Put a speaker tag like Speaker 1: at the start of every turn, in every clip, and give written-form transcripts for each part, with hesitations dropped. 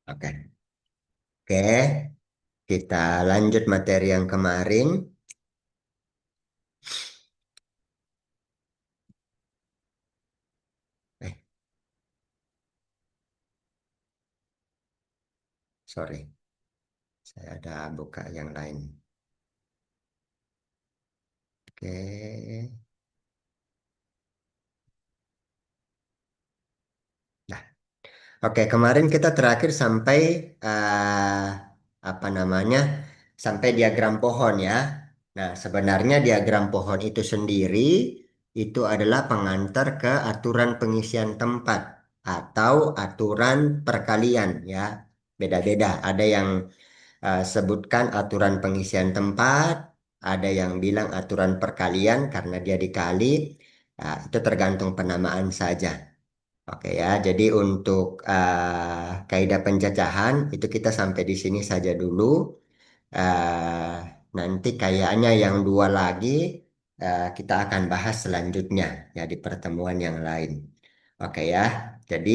Speaker 1: Oke. Oke, kita lanjut materi yang kemarin. Eh, sorry, saya ada buka yang lain. Oke. Nah, oke, kemarin kita terakhir sampai eh, apa namanya? Sampai diagram pohon ya. Nah, sebenarnya diagram pohon itu sendiri itu adalah pengantar ke aturan pengisian tempat atau aturan perkalian ya. Beda-beda. Ada yang sebutkan aturan pengisian tempat, ada yang bilang aturan perkalian karena dia dikali. Itu tergantung penamaan saja. Oke ya, jadi untuk kaidah penjajahan itu kita sampai di sini saja dulu. Eh, Nanti kayaknya yang dua lagi kita akan bahas selanjutnya ya di pertemuan yang lain. Oke ya, jadi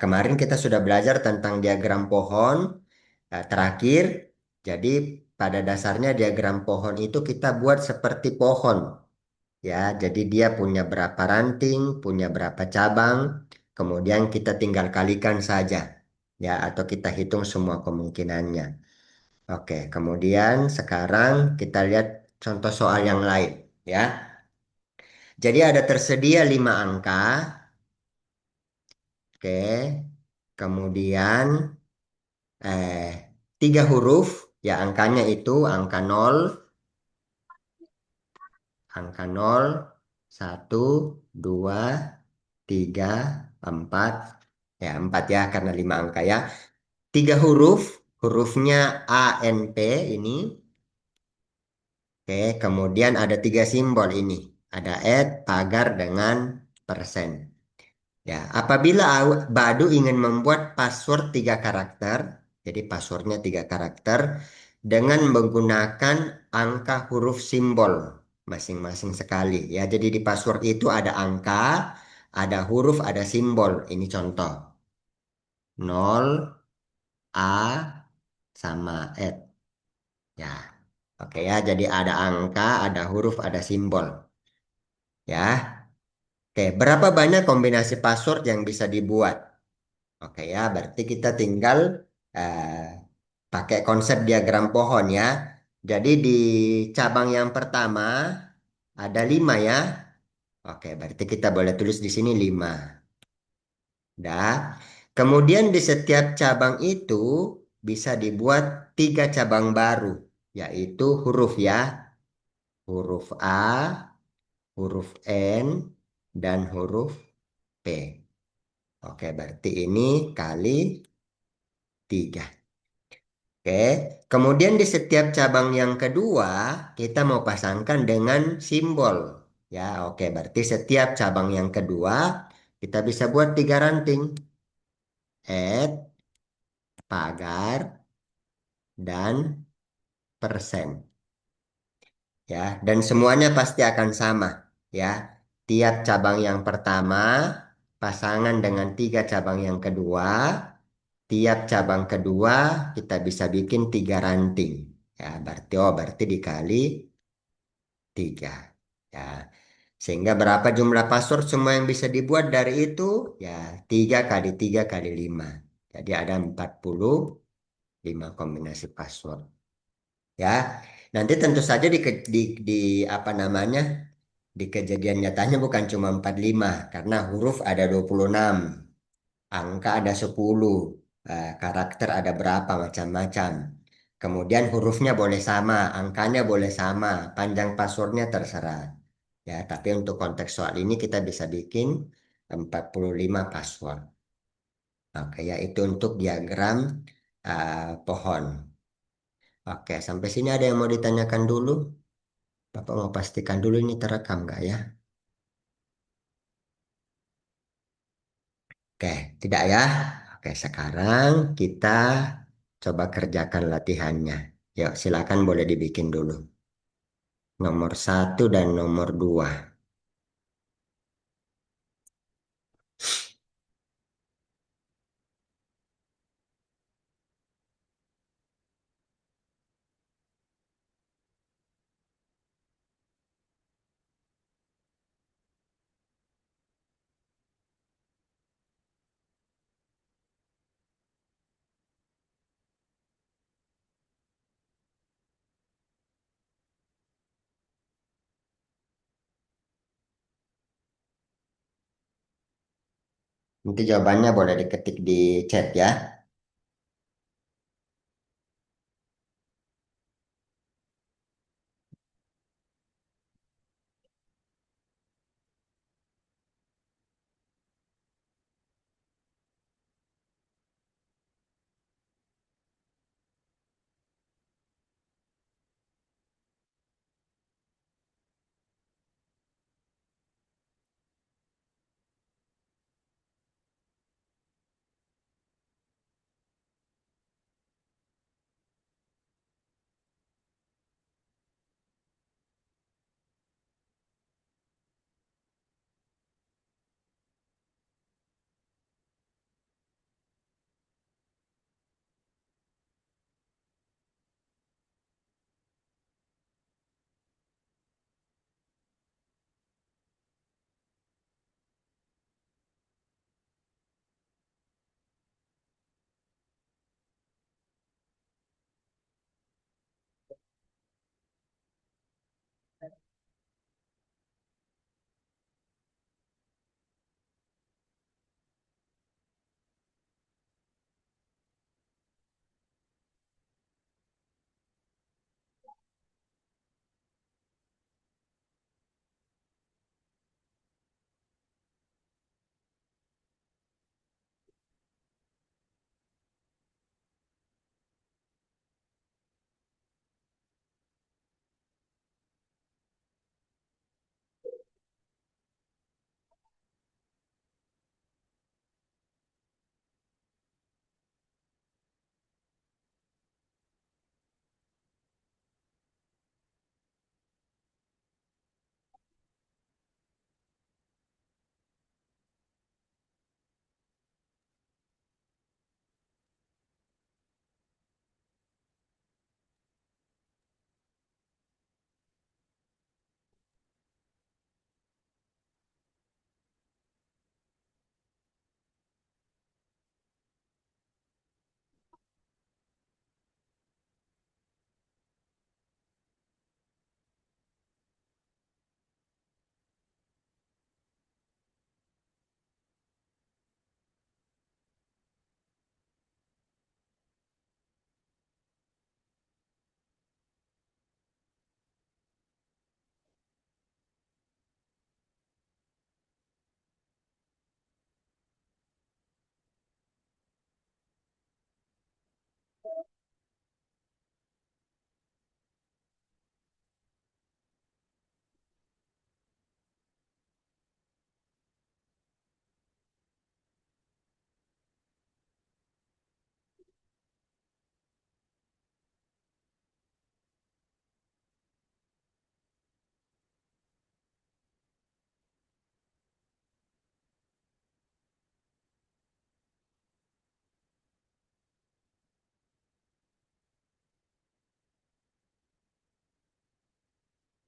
Speaker 1: kemarin kita sudah belajar tentang diagram pohon terakhir. Jadi pada dasarnya diagram pohon itu kita buat seperti pohon. Ya, jadi dia punya berapa ranting, punya berapa cabang, kemudian kita tinggal kalikan saja, ya, atau kita hitung semua kemungkinannya. Oke, kemudian sekarang kita lihat contoh soal yang lain, ya. Jadi ada tersedia 5 angka, oke, kemudian eh 3 huruf, ya angkanya itu angka nol, 1, 2, 3, 4, ya 4 ya karena 5 angka ya. 3 huruf, hurufnya ANP ini. Oke, kemudian ada 3 simbol ini. Ada pagar dengan persen. Ya, apabila Badu ingin membuat password 3 karakter, jadi passwordnya 3 karakter, dengan menggunakan angka huruf simbol masing-masing sekali. Ya, jadi di password itu ada angka, ada huruf, ada simbol. Ini contoh. Nol, A, sama Ya, oke ya. Jadi ada angka, ada huruf, ada simbol. Ya, oke. Berapa banyak kombinasi password yang bisa dibuat? Oke ya, berarti kita tinggal eh, pakai konsep diagram pohon ya. Jadi di cabang yang pertama ada 5 ya. Oke, berarti kita boleh tulis di sini 5. Dah. Kemudian di setiap cabang itu bisa dibuat 3 cabang baru, yaitu huruf ya. Huruf A, huruf N, dan huruf P. Oke, berarti ini kali 3. Oke, kemudian di setiap cabang yang kedua kita mau pasangkan dengan simbol. Ya, oke, berarti setiap cabang yang kedua kita bisa buat 3 ranting. Pagar, dan persen. Ya, dan semuanya pasti akan sama. Ya, tiap cabang yang pertama pasangan dengan 3 cabang yang kedua. Tiap cabang kedua kita bisa bikin 3 ranting. Ya, berarti dikali 3. Ya, sehingga berapa jumlah password semua yang bisa dibuat dari itu? Ya, 3 kali 3 kali 5. Jadi ada 45 kombinasi password. Ya, nanti tentu saja di apa namanya? Di kejadian nyatanya bukan cuma 45 karena huruf ada 26, angka ada 10, karakter ada berapa macam-macam. Kemudian hurufnya boleh sama, angkanya boleh sama, panjang passwordnya terserah. Ya, tapi untuk konteks soal ini kita bisa bikin 45 password. Oke, ya itu untuk diagram pohon. Oke, sampai sini ada yang mau ditanyakan dulu? Bapak mau pastikan dulu ini terekam nggak ya? Oke, tidak ya? Oke, sekarang kita coba kerjakan latihannya. Yuk, silakan boleh dibikin dulu. Nomor 1 dan nomor 2. Nanti jawabannya boleh diketik di chat ya.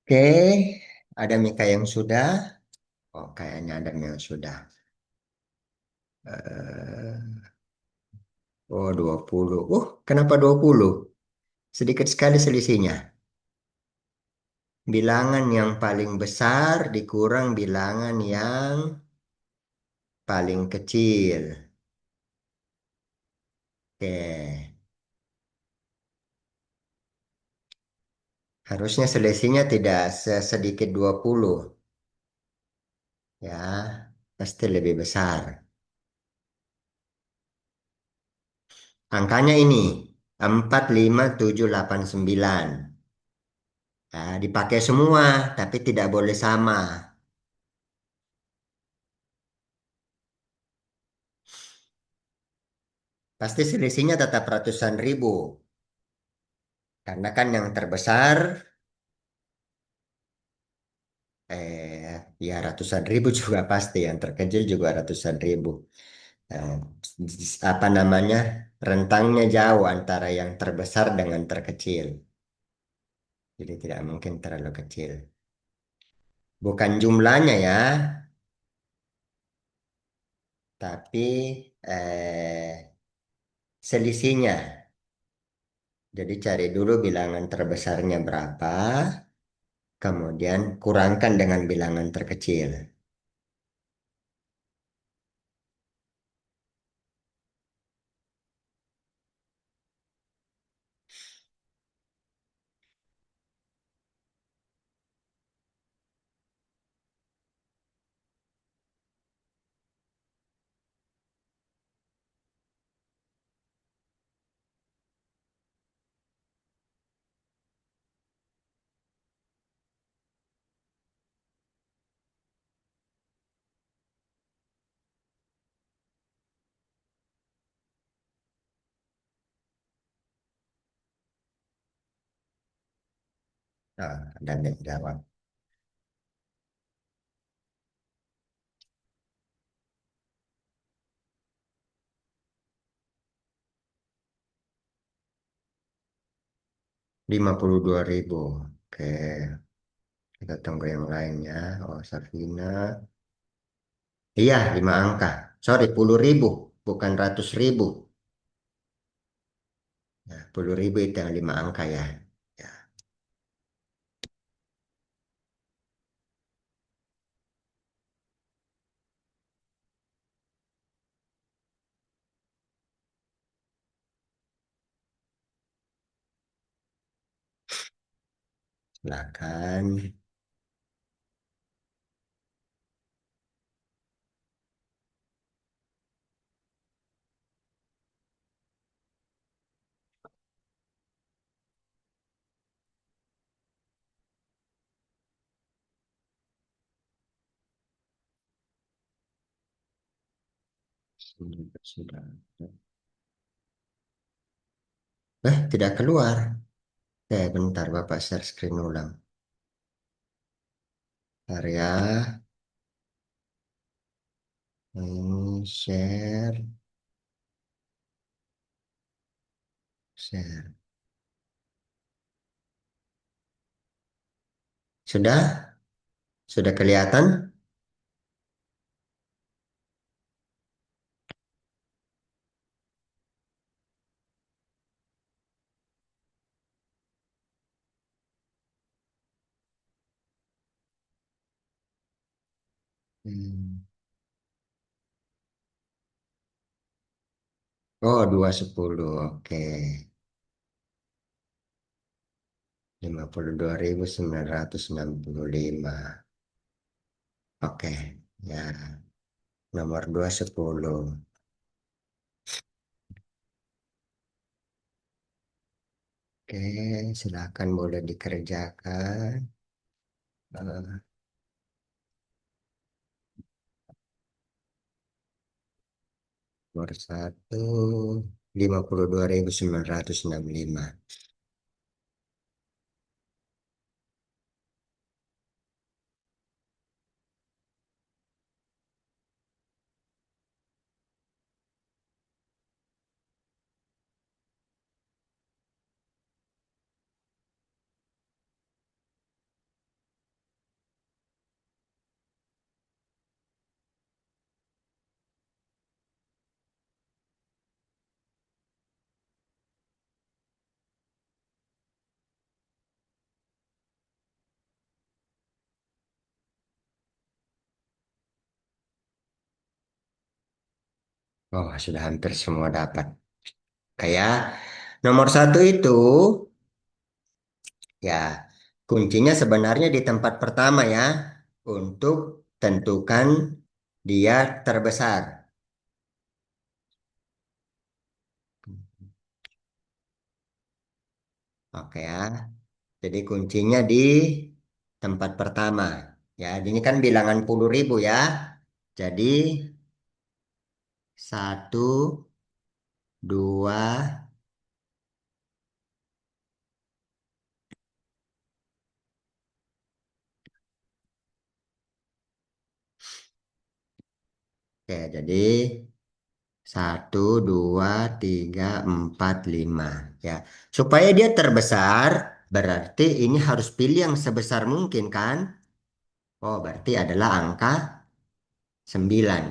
Speaker 1: Oke, ada Mika yang sudah. Oh, kayaknya ada yang sudah. Eh, oh, 20. Kenapa 20? Sedikit sekali selisihnya. Bilangan yang paling besar dikurang bilangan yang paling kecil. Oke, harusnya selisihnya tidak sesedikit 20. Ya, pasti lebih besar. Angkanya ini 4, 5, 7, 8, 9. Nah, dipakai semua, tapi tidak boleh sama. Pasti selisihnya tetap ratusan ribu. Karena kan yang terbesar, ya ratusan ribu juga pasti. Yang terkecil juga ratusan ribu. Nah, apa namanya, rentangnya jauh antara yang terbesar dengan terkecil. Jadi tidak mungkin terlalu kecil. Bukan jumlahnya ya, tapi selisihnya. Jadi cari dulu bilangan terbesarnya berapa, kemudian kurangkan dengan bilangan terkecil. Nah, dan yang jawab 52.000. Oke, kita tunggu yang lainnya. Oh, Safina. Iya, 5 angka. Sorry, 10.000, bukan ratus ribu. Nah, 10.000 itu yang 5 angka ya. Ya, silakan. Sudah. Tidak keluar. Bentar, Bapak share screen ulang. Bentar ya. Share, share. Sudah? Sudah kelihatan? Hmm. Oh, 210. Oke. 52.965. Oke. Ya, nomor 210. Oke, silakan boleh dikerjakan. Eh, Nomor satu, 52.965. Oh, sudah hampir semua dapat. Kayak nomor satu itu, ya, kuncinya sebenarnya di tempat pertama ya, untuk tentukan dia terbesar. Oke ya, jadi kuncinya di tempat pertama. Ya, ini kan bilangan puluh ribu ya. Jadi satu, dua, oke, jadi satu, dua, tiga, empat, lima. Ya, supaya dia terbesar, berarti ini harus pilih yang sebesar mungkin kan? Oh, berarti adalah angka 9.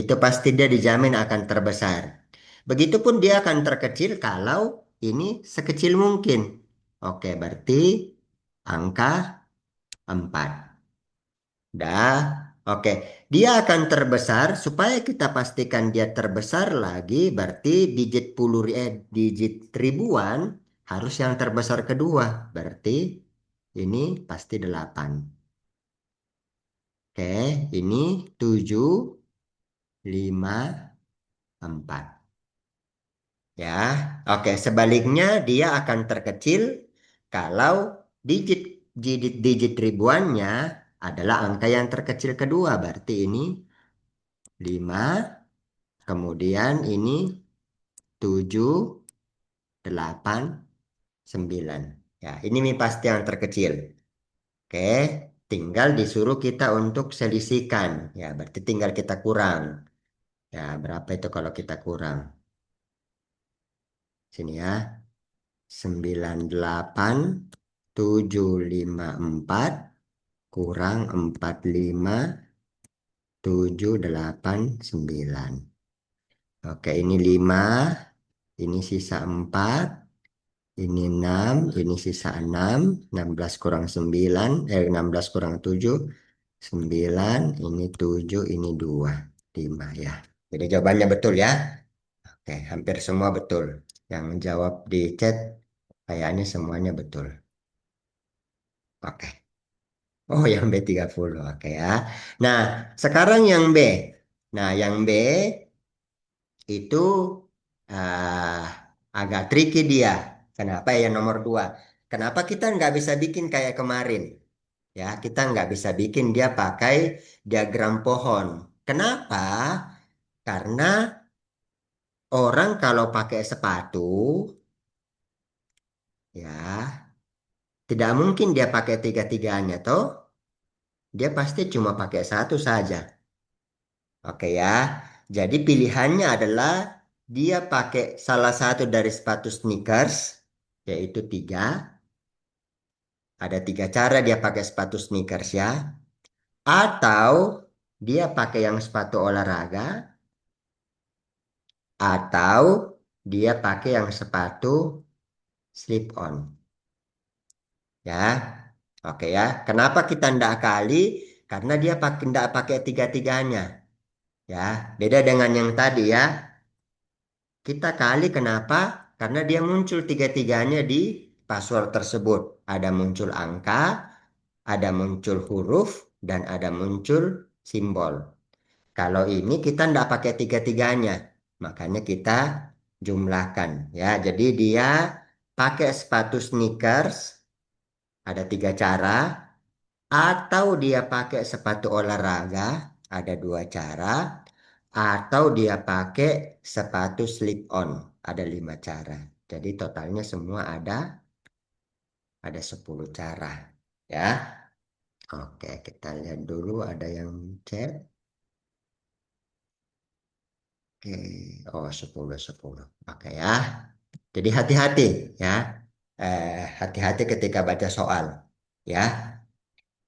Speaker 1: Itu pasti dia dijamin akan terbesar. Begitupun dia akan terkecil kalau ini sekecil mungkin. Oke, berarti angka 4. Dah. Oke, dia akan terbesar supaya kita pastikan dia terbesar lagi, berarti digit ribuan harus yang terbesar kedua. Berarti ini pasti 8. Oke, ini 7, 5, 4. Ya, oke. Sebaliknya dia akan terkecil kalau digit digit ribuannya adalah angka yang terkecil kedua. Berarti ini 5, kemudian ini 7, 8, 9. Ya, ini mie pasti yang terkecil. Oke, tinggal disuruh kita untuk selisihkan. Ya, berarti tinggal kita kurang. Ya, berapa itu kalau kita kurang? Sini ya. 98,754 kurang 45,789. Oke, ini 5, ini sisa 4, ini 6, ini sisa 6, 16 kurang 9, 16 kurang 7, 9, ini 7, ini 2, 5 ya. Jadi jawabannya betul ya. Oke, hampir semua betul. Yang jawab di chat kayaknya semuanya betul. Oke. Oh, yang B30. Oke ya. Nah, sekarang yang B. Nah, yang B itu ah, agak tricky dia. Kenapa ya nomor 2? Kenapa kita nggak bisa bikin kayak kemarin? Ya, kita nggak bisa bikin dia pakai diagram pohon. Kenapa? Karena orang kalau pakai sepatu, ya tidak mungkin dia pakai tiga-tiganya, toh. Dia pasti cuma pakai satu saja. Oke ya. Jadi pilihannya adalah dia pakai salah satu dari sepatu sneakers, yaitu 3. Ada 3 cara dia pakai sepatu sneakers ya. Atau dia pakai yang sepatu olahraga, atau dia pakai yang sepatu slip on. Ya, oke ya. Kenapa kita ndak kali? Karena dia pakai ndak pakai tiga-tiganya. Ya, beda dengan yang tadi ya. Kita kali kenapa? Karena dia muncul tiga-tiganya di password tersebut. Ada muncul angka, ada muncul huruf, dan ada muncul simbol. Kalau ini kita tidak pakai tiga-tiganya. Makanya kita jumlahkan. Ya, jadi dia pakai sepatu sneakers, ada 3 cara. Atau dia pakai sepatu olahraga, ada 2 cara. Atau dia pakai sepatu slip on, ada 5 cara. Jadi totalnya semua ada 10 cara. Ya, oke kita lihat dulu ada yang chat. Oke, oh 10 10. Oke ya. Jadi hati-hati ya. Hati-hati ketika baca soal. Ya.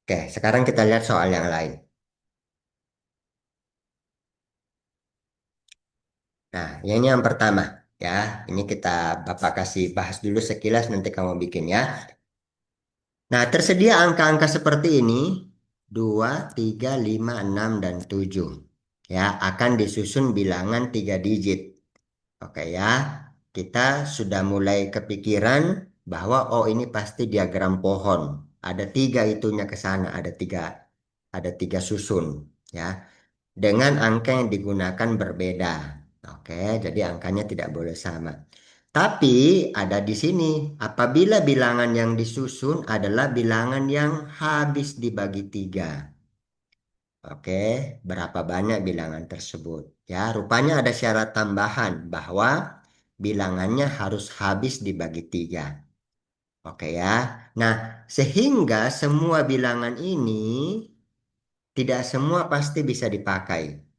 Speaker 1: Oke, sekarang kita lihat soal yang lain. Nah, ini yang pertama ya. Ini kita Bapak kasih bahas dulu sekilas nanti kamu bikin ya. Nah, tersedia angka-angka seperti ini 2, 3, 5, 6 dan 7. Ya, akan disusun bilangan 3 digit. Oke ya. Kita sudah mulai kepikiran bahwa oh ini pasti diagram pohon. Ada 3 itunya ke sana, ada tiga susun ya. Dengan angka yang digunakan berbeda. Oke, jadi angkanya tidak boleh sama. Tapi ada di sini, apabila bilangan yang disusun adalah bilangan yang habis dibagi 3. Oke, berapa banyak bilangan tersebut? Ya, rupanya ada syarat tambahan bahwa bilangannya harus habis dibagi 3. Oke ya. Nah, sehingga semua bilangan ini tidak semua pasti bisa dipakai.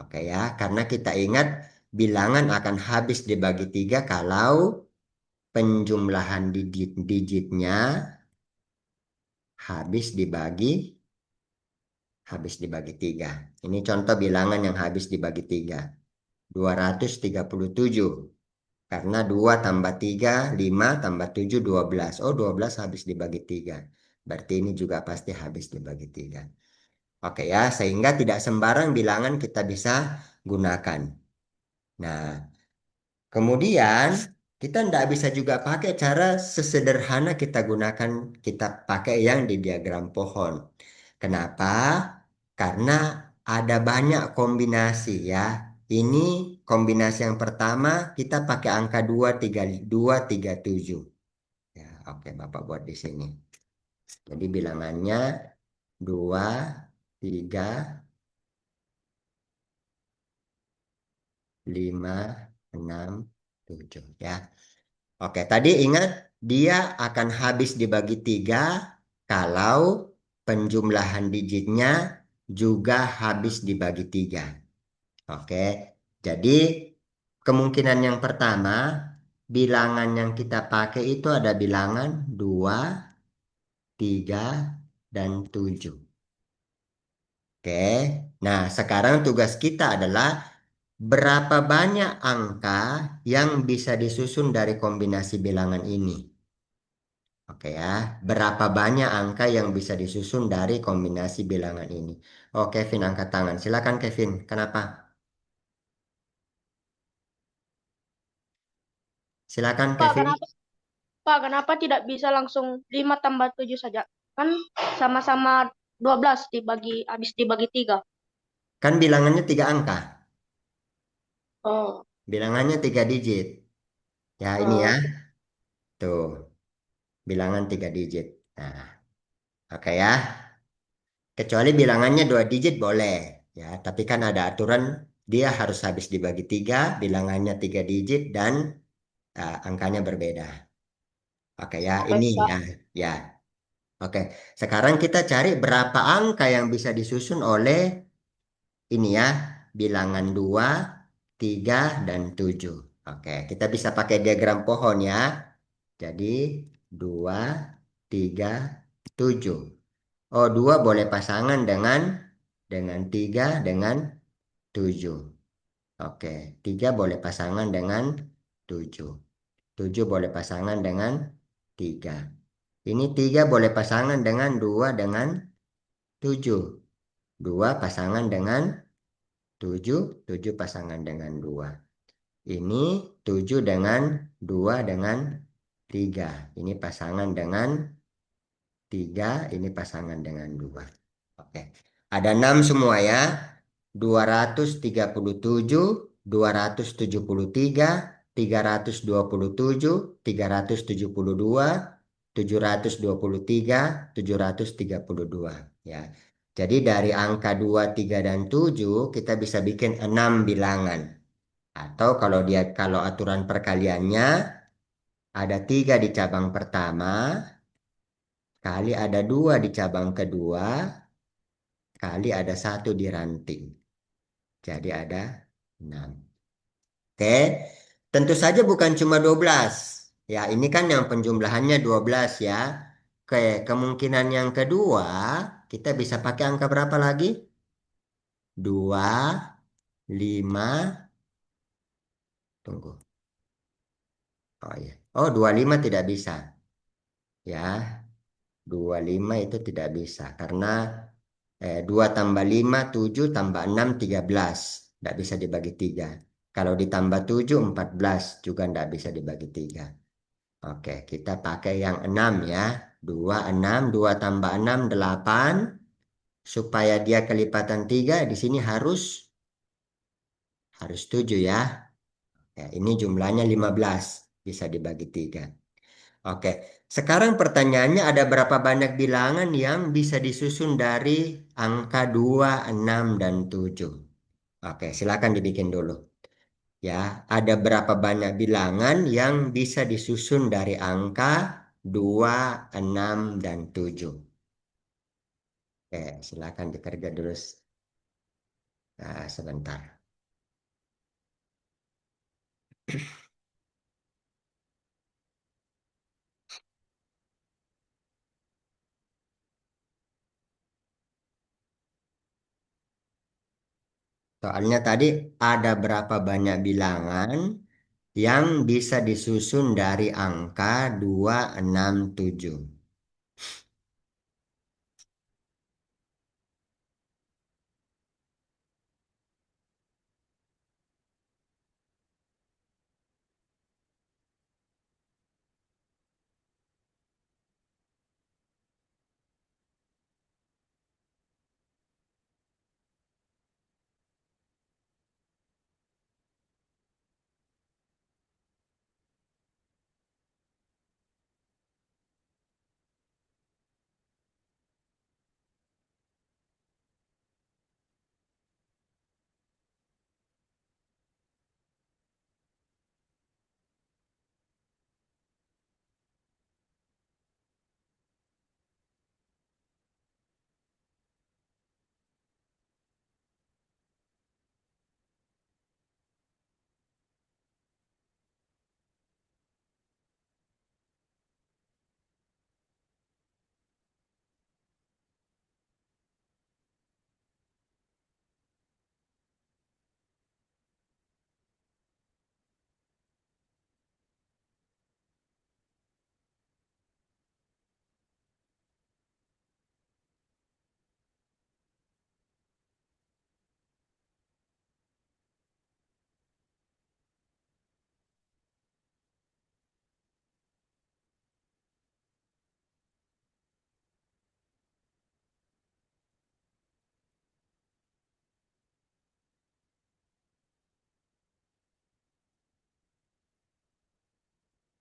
Speaker 1: Oke ya, karena kita ingat bilangan akan habis dibagi 3 kalau penjumlahan digitnya habis dibagi 3. Ini contoh bilangan yang habis dibagi 3. 237. Karena 2 tambah 3, 5 tambah 7, 12. Oh, 12 habis dibagi 3. Berarti ini juga pasti habis dibagi 3. Oke ya, sehingga tidak sembarang bilangan kita bisa gunakan. Nah, kemudian kita tidak bisa juga pakai cara sesederhana kita pakai yang di diagram pohon. Kenapa? Karena ada banyak kombinasi ya. Ini kombinasi yang pertama kita pakai angka 2, 3, 2, 3, 7. Ya, oke Bapak buat di sini. Jadi bilangannya 2, 3, 5, 6, 7 ya. Oke, tadi ingat dia akan habis dibagi 3 kalau penjumlahan digitnya juga habis dibagi 3. Oke, jadi kemungkinan yang pertama, bilangan yang kita pakai itu ada bilangan 2, 3, dan 7. Oke, nah sekarang tugas kita adalah berapa banyak angka yang bisa disusun dari kombinasi bilangan ini. Oke ya, berapa banyak angka yang bisa disusun dari kombinasi bilangan ini. Oh, Kevin angkat tangan. Silakan Kevin. Kenapa? Silakan
Speaker 2: Pak,
Speaker 1: Kevin.
Speaker 2: kenapa Pak, kenapa tidak bisa langsung 5 tambah 7 saja? Kan sama-sama 12 habis dibagi 3.
Speaker 1: Kan bilangannya 3 angka.
Speaker 2: Oh,
Speaker 1: Bilangannya 3 digit. Ya ini ya.
Speaker 2: oke.
Speaker 1: Tuh, bilangan 3 digit. Nah, oke ya. Kecuali bilangannya 2 digit boleh. Ya, tapi kan ada aturan dia harus habis dibagi 3, bilangannya 3 digit dan angkanya berbeda. Oke ya,
Speaker 2: Oke,
Speaker 1: ini ya.
Speaker 2: Pak.
Speaker 1: Ya, oke. Sekarang kita cari berapa angka yang bisa disusun oleh ini ya, bilangan 2, 3, dan 7. Oke, kita bisa pakai diagram pohon ya. Jadi 2, 3, 7. Oh, 2 boleh pasangan dengan 3 dengan 7. Oke, 3 boleh pasangan dengan 7. 7 boleh pasangan dengan 3. Ini 3 boleh pasangan dengan 2 dengan 7. 2 pasangan dengan 7, 7 pasangan dengan 2. Ini 7 dengan 2 dengan 3. Ini pasangan dengan 3, ini pasangan dengan 2. Oke. Ada 6 semua ya. 237, 273, 327, 372, 723, 732. Ya. Jadi dari angka 2, 3, dan 7 kita bisa bikin 6 bilangan. Atau kalau aturan perkaliannya ada 3 di cabang pertama, kali ada 2 di cabang kedua, kali ada 1 di ranting. Jadi ada 6. Oke, tentu saja bukan cuma 12. Ya, ini kan yang penjumlahannya 12 ya. Oke, kemungkinan yang kedua, kita bisa pakai angka berapa lagi? 2, 5, tunggu. Oh iya. Oh, 25 tidak bisa. Ya, 25 itu tidak bisa. Karena 2 tambah 5, 7 tambah 6, 13. Tidak bisa dibagi 3. Kalau ditambah 7, 14. Juga tidak bisa dibagi 3. Oke, kita pakai yang 6 ya. 2, 6, 2 tambah 6, 8. Supaya dia kelipatan 3, di sini harus 7 ya. Ya, ini jumlahnya 15. Bisa dibagi 3. Oke, sekarang pertanyaannya ada berapa banyak bilangan yang bisa disusun dari angka 2, 6, dan 7? Oke, silakan dibikin dulu. Ya, ada berapa banyak bilangan yang bisa disusun dari angka 2, 6, dan 7? Oke, silakan dikerja dulu. Nah, sebentar. Soalnya tadi ada berapa banyak bilangan yang bisa disusun dari angka 2, 6, 7?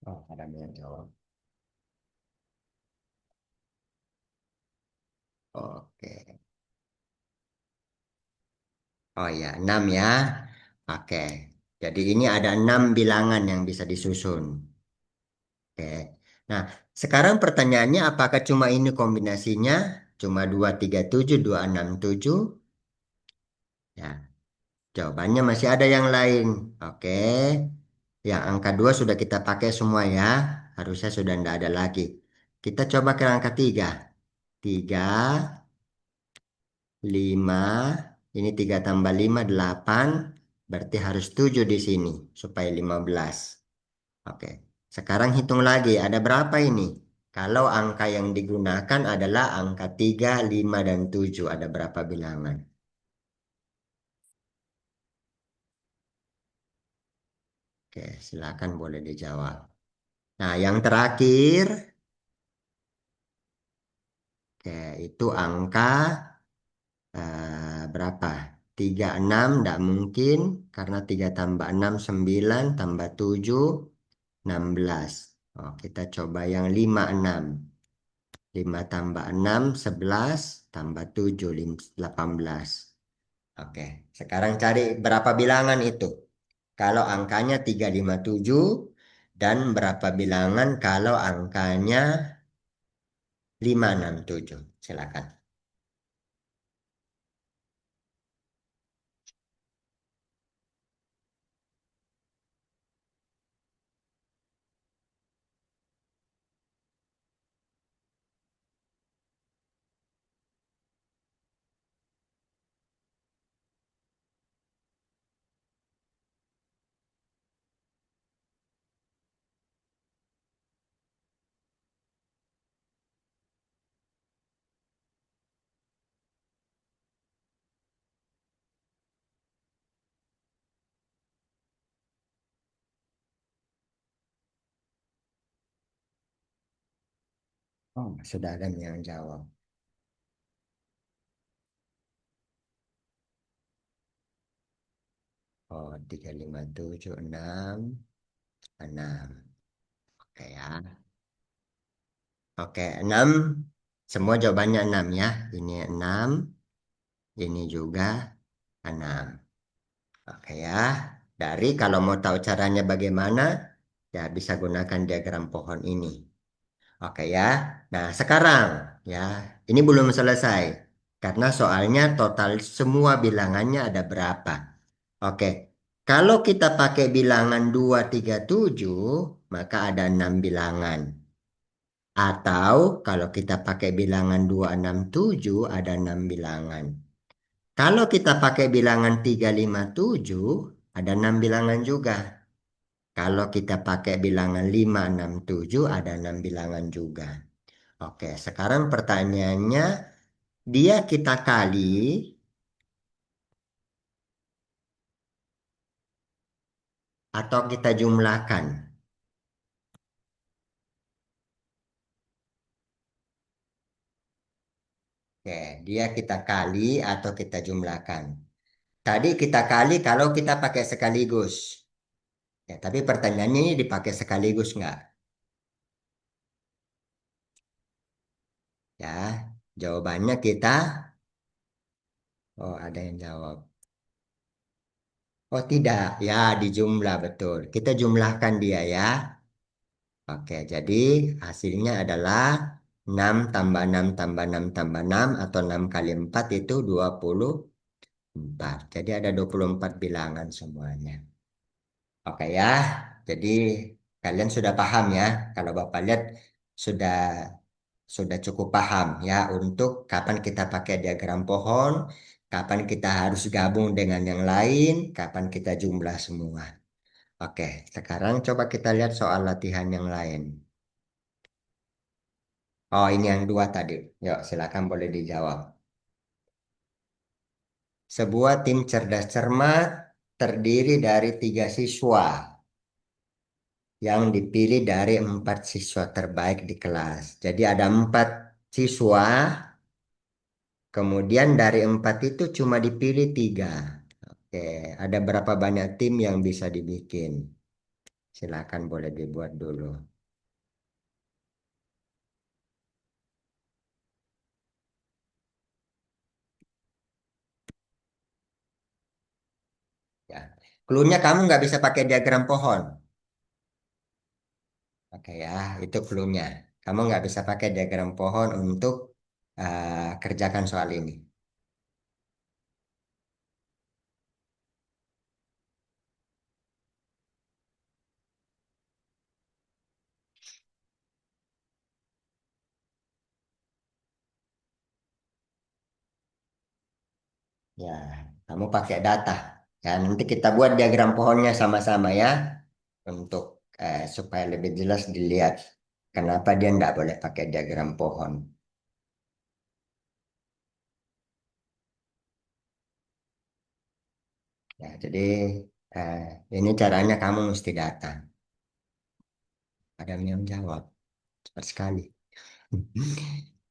Speaker 1: Oh, ada yang jawab. Oke. Oh ya, 6 ya. Oke. Jadi ini ada 6 bilangan yang bisa disusun. Oke. Nah, sekarang pertanyaannya apakah cuma ini kombinasinya? Cuma 237, 267? Ya, jawabannya masih ada yang lain. Oke. Yang angka 2 sudah kita pakai semua ya. Harusnya sudah tidak ada lagi. Kita coba ke angka 3. 3, 5. Ini 3 tambah 5, 8. Berarti harus 7 di sini supaya 15. Oke. Sekarang hitung lagi. Ada berapa ini? Kalau angka yang digunakan adalah angka 3, 5, dan 7. Ada berapa bilangan? Oke, silakan boleh dijawab. Nah, yang terakhir, oke, itu angka berapa? 36 tidak mungkin karena 3 tambah 6 9 tambah 7 16. Oh, kita coba yang 56. 5 tambah 6 11 tambah 7 18. Oke, sekarang cari berapa bilangan itu. Kalau angkanya 357 dan berapa bilangan kalau angkanya 567. Silakan. Oh, sudah ada yang jawab. Oh, 357 6 6. Oke ya. Oke, 6. Semua jawabannya 6 ya. Ini 6, ini juga 6. Oke ya. Dari kalau mau tahu caranya bagaimana, ya bisa gunakan diagram pohon ini. Oke ya. Nah, sekarang ya, ini belum selesai. Karena soalnya total semua bilangannya ada berapa. Oke. Kalau kita pakai bilangan 237, maka ada 6 bilangan. Atau kalau kita pakai bilangan 267 ada 6 bilangan. Kalau kita pakai bilangan 357 ada 6 bilangan juga. Kalau kita pakai bilangan 567 ada 6 bilangan juga. Oke, sekarang pertanyaannya, dia kita kali atau kita jumlahkan? Oke, dia kita kali atau kita jumlahkan. Tadi kita kali kalau kita pakai sekaligus. Ya, tapi pertanyaannya ini dipakai sekaligus nggak? Ya, jawabannya kita, oh ada yang jawab. Oh tidak, ya dijumlah betul. Kita jumlahkan dia ya. Oke, jadi hasilnya adalah 6 tambah 6 tambah 6 tambah 6 atau 6 kali 4 itu 24. Jadi ada 24 bilangan semuanya. Oke ya, jadi kalian sudah paham ya. Kalau Bapak lihat sudah cukup paham ya untuk kapan kita pakai diagram pohon, kapan kita harus gabung dengan yang lain, kapan kita jumlah semua. Oke, sekarang coba kita lihat soal latihan yang lain. Oh, ini yang dua tadi. Yuk, silakan boleh dijawab. Sebuah tim cerdas cermat terdiri dari 3 siswa yang dipilih dari 4 siswa terbaik di kelas. Jadi ada 4 siswa, kemudian dari 4 itu cuma dipilih 3. Oke, ada berapa banyak tim yang bisa dibikin? Silakan boleh dibuat dulu. Ya. Clue-nya kamu nggak bisa pakai diagram pohon. Oke ya, itu clue-nya. Kamu nggak bisa pakai diagram pohon untuk kerjakan soal ini. Ya, kamu pakai data. Ya, nanti kita buat diagram pohonnya sama-sama ya, untuk supaya lebih jelas dilihat kenapa dia nggak boleh pakai diagram pohon. Ya, jadi eh, ini caranya kamu mesti datang. Ada yang jawab cepat sekali.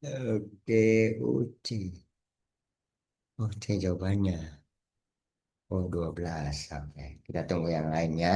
Speaker 1: Oke, Uci. Oke, jawabannya. Oh, 12. Oke, kita tunggu yang lainnya.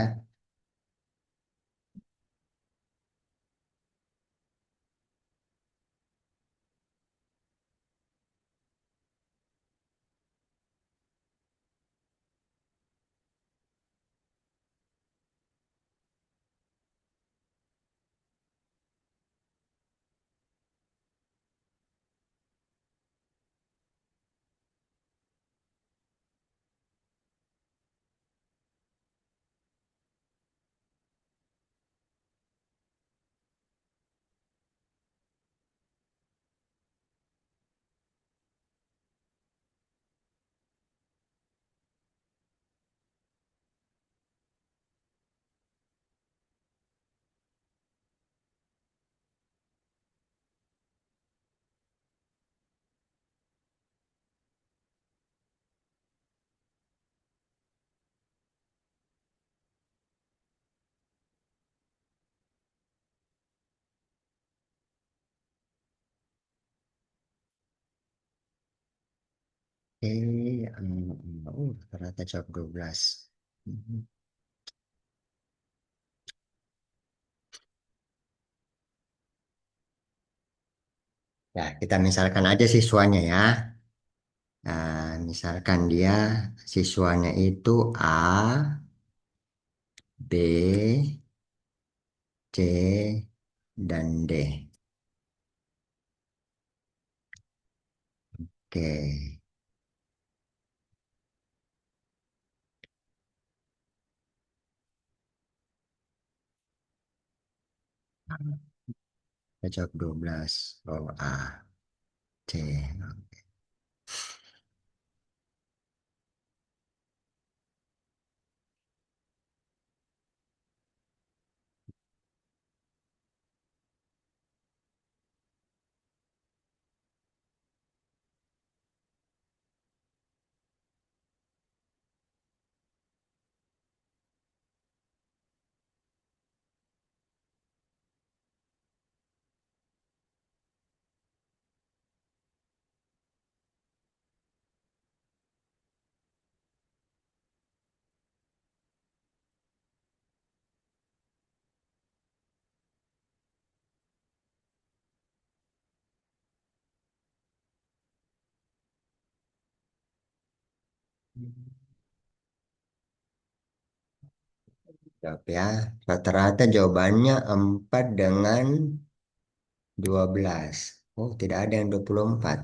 Speaker 1: Oke, ternyata jawab 12. Mhm. Ya, kita misalkan aja siswanya ya. Nah, misalkan dia siswanya itu A, B, C, dan D. Oke, kita jawab 12. Oh, A, C. Jawab ya. Rata-rata jawabannya 4 dengan 12. Oh, tidak ada yang 24.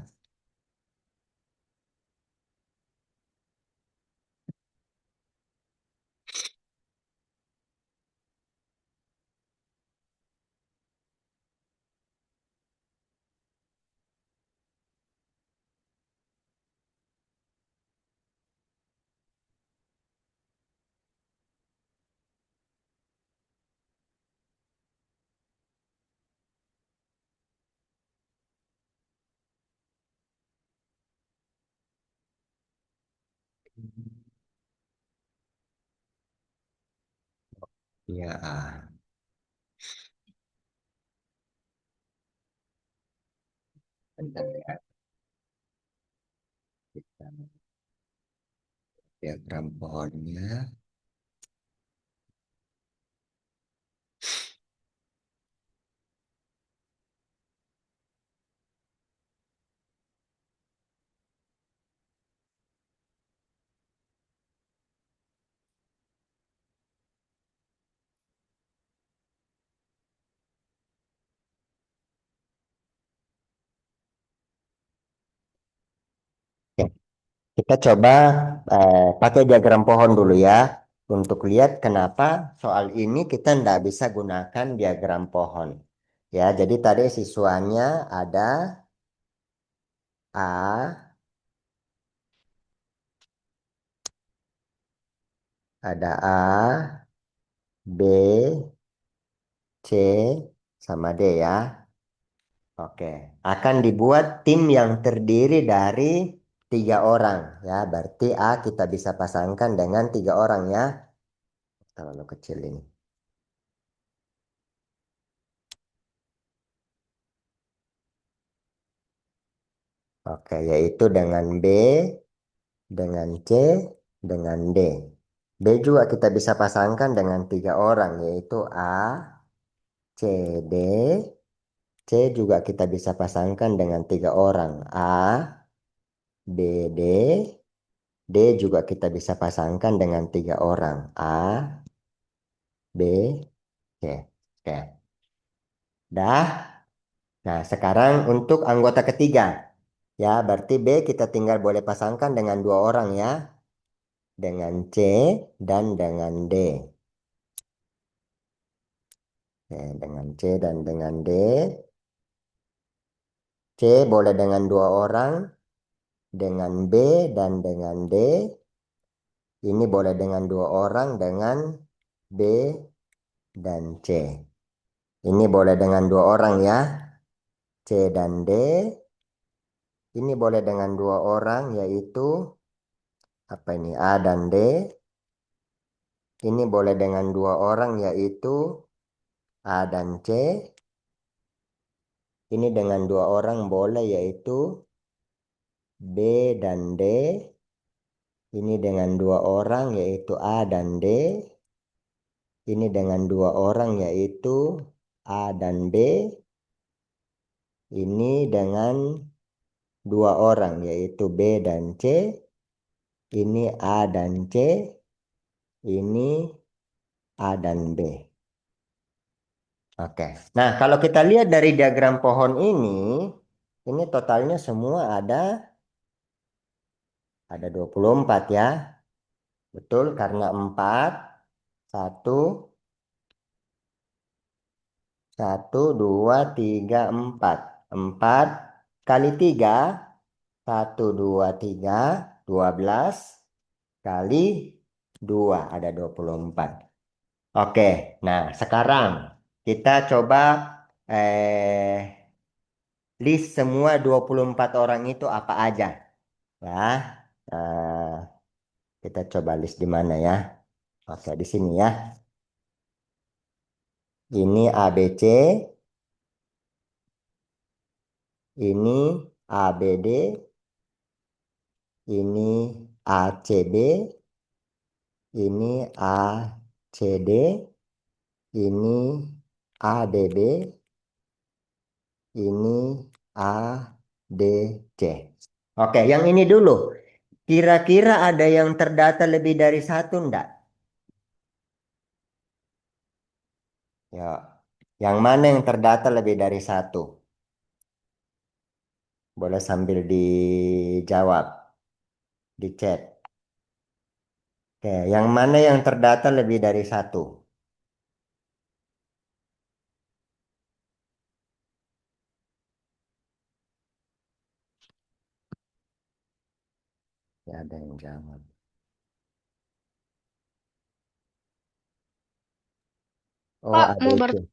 Speaker 1: Ya, A. Bentar ya. Kita diagram pohonnya. Kita coba pakai diagram pohon dulu ya. Untuk lihat kenapa soal ini kita tidak bisa gunakan diagram pohon. Ya, jadi tadi siswanya ada A, ada A, B, C, sama D ya. Oke, akan dibuat tim yang terdiri dari 3 orang ya. Berarti A kita bisa pasangkan dengan 3 orang ya. Terlalu kecil ini. Oke, yaitu dengan B, dengan C, dengan D. B juga kita bisa pasangkan dengan 3 orang, yaitu A, C, D. C juga kita bisa pasangkan dengan 3 orang, A, B, D. D juga kita bisa pasangkan dengan 3 orang, A, B, C. Oke, dah. Nah, sekarang untuk anggota ketiga. Ya, berarti B kita tinggal boleh pasangkan dengan 2 orang ya. Dengan C dan dengan D. Oke, dengan C dan dengan D. C boleh dengan 2 orang. Dengan B dan dengan D. Ini boleh dengan 2 orang dengan B dan C. Ini boleh dengan 2 orang ya. C dan D. Ini boleh dengan 2 orang yaitu apa ini? A dan D. Ini boleh dengan 2 orang yaitu A dan C. Ini dengan 2 orang boleh yaitu B dan D. Ini dengan 2 orang yaitu A dan D. Ini dengan 2 orang yaitu A dan B. Ini dengan 2 orang yaitu B dan C. Ini A dan C. Ini A dan B. Oke. Nah, kalau kita lihat dari diagram pohon ini totalnya semua ada 24 ya. Betul, karena 4, 1, 1, 2, 3, 4. 4 kali 3, 1, 2, 3, 12 kali 2, ada 24. Oke, nah sekarang kita coba list semua 24 orang itu apa aja. Ya, eh, kita coba list di mana ya. Oke, di sini ya. Ini ABC, ini ABD, ini ACB, ini ACD, ini ADB, ini ADC. Oke, yang ini dulu. Kira-kira ada yang terdata lebih dari satu enggak? Ya, yang mana yang terdata lebih dari satu? Boleh sambil dijawab di chat. Oke, yang mana yang terdata lebih dari satu? Ya, ada yang jawab. Oh,
Speaker 2: Pak mau
Speaker 1: ABC.
Speaker 2: Pak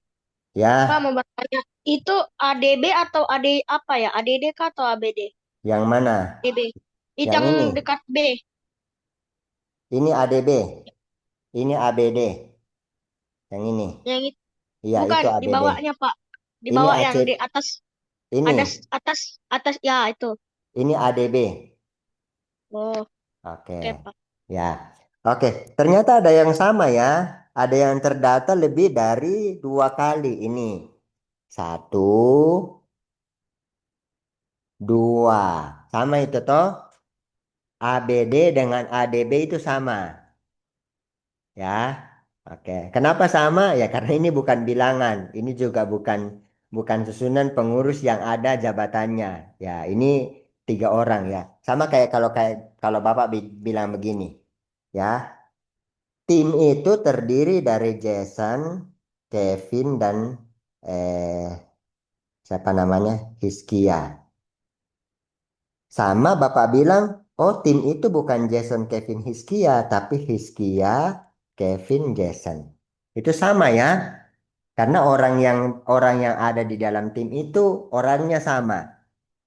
Speaker 1: Ya,
Speaker 2: mau bertanya, itu ADB atau AD apa ya? ADD kah atau ABD?
Speaker 1: yang mana?
Speaker 2: ADB. Itu
Speaker 1: Yang
Speaker 2: yang
Speaker 1: ini.
Speaker 2: dekat B.
Speaker 1: Ini ADB. Ini ABD. Yang ini.
Speaker 2: Yang itu
Speaker 1: Iya,
Speaker 2: bukan
Speaker 1: itu
Speaker 2: di
Speaker 1: ABD.
Speaker 2: bawahnya, Pak. Di
Speaker 1: Ini
Speaker 2: bawah
Speaker 1: AC.
Speaker 2: yang di atas atas
Speaker 1: Ini.
Speaker 2: atas atas ya itu.
Speaker 1: Ini ADB.
Speaker 2: Oh,
Speaker 1: Oke.
Speaker 2: oke, Pak.
Speaker 1: Ya. Oke. Ternyata ada yang sama ya. Ada yang terdata lebih dari 2 kali ini. Satu, dua. Sama itu toh. ABD dengan ADB itu sama. Ya. Oke. Kenapa sama? Ya karena ini bukan bilangan. Ini juga bukan bukan susunan pengurus yang ada jabatannya. Ya, ini tiga orang ya. Sama kayak kalau Bapak bilang begini, ya. Tim itu terdiri dari Jason, Kevin dan eh siapa namanya? Hiskia. Sama Bapak bilang, oh tim itu bukan Jason, Kevin, Hiskia, tapi Hiskia, Kevin, Jason. Itu sama ya, karena orang yang ada di dalam tim itu orangnya sama.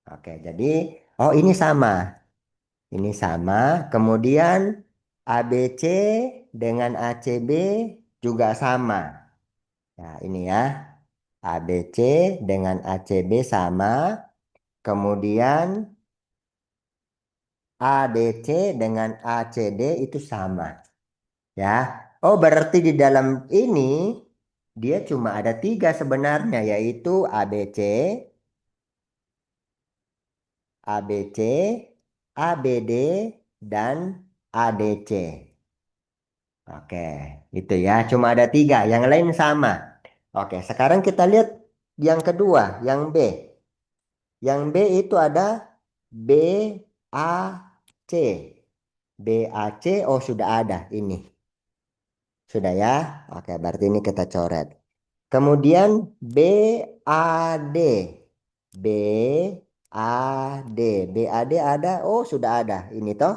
Speaker 1: Oke, jadi oh ini sama. Ini sama. Kemudian ABC dengan ACB juga sama. Nah, ini ya. ABC dengan ACB sama. Kemudian ADC dengan ACD itu sama. Ya. Oh, berarti di dalam ini dia cuma ada tiga sebenarnya, yaitu ABC, ABC, ABD, dan ADC. Oke, itu ya. Cuma ada tiga, yang lain sama. Oke, sekarang kita lihat yang kedua, yang B. Yang B itu ada BAC. BAC, oh sudah ada ini. Sudah ya? Oke, berarti ini kita coret. Kemudian BAD. BAD. BAD ada, oh sudah ada. Ini toh.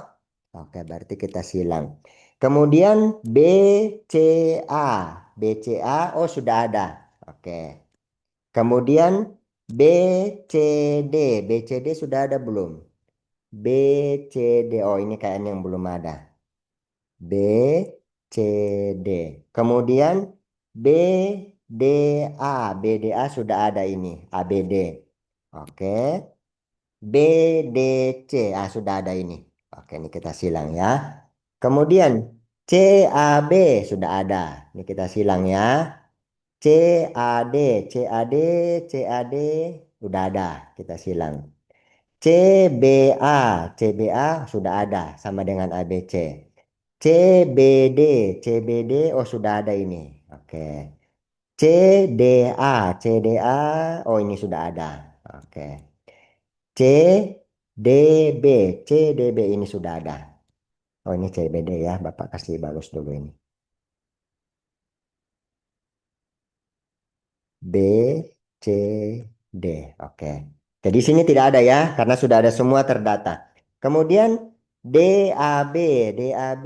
Speaker 1: Oke, berarti kita silang. Kemudian BCA. BCA, oh sudah ada. Oke. Kemudian BCD. BCD sudah ada belum? BCD. Oh, ini kayaknya yang belum ada. BCD. Kemudian BDA. BDA sudah ada ini. ABD. Oke. BDC. Ah, sudah ada ini. Oke, ini kita silang ya. Kemudian CAB sudah ada. Ini kita silang ya. CAD, CAD, CAD sudah ada. Kita silang. CBA, CBA sudah ada sama dengan ABC. CBD, CBD oh sudah ada ini. Oke. CDA, CDA oh ini sudah ada. Oke. CDB, CDB ini sudah ada. Oh ini CBD ya, Bapak kasih bagus dulu ini. B, C, D. Oke. Jadi sini tidak ada ya, karena sudah ada semua terdata. Kemudian DAB, DAB,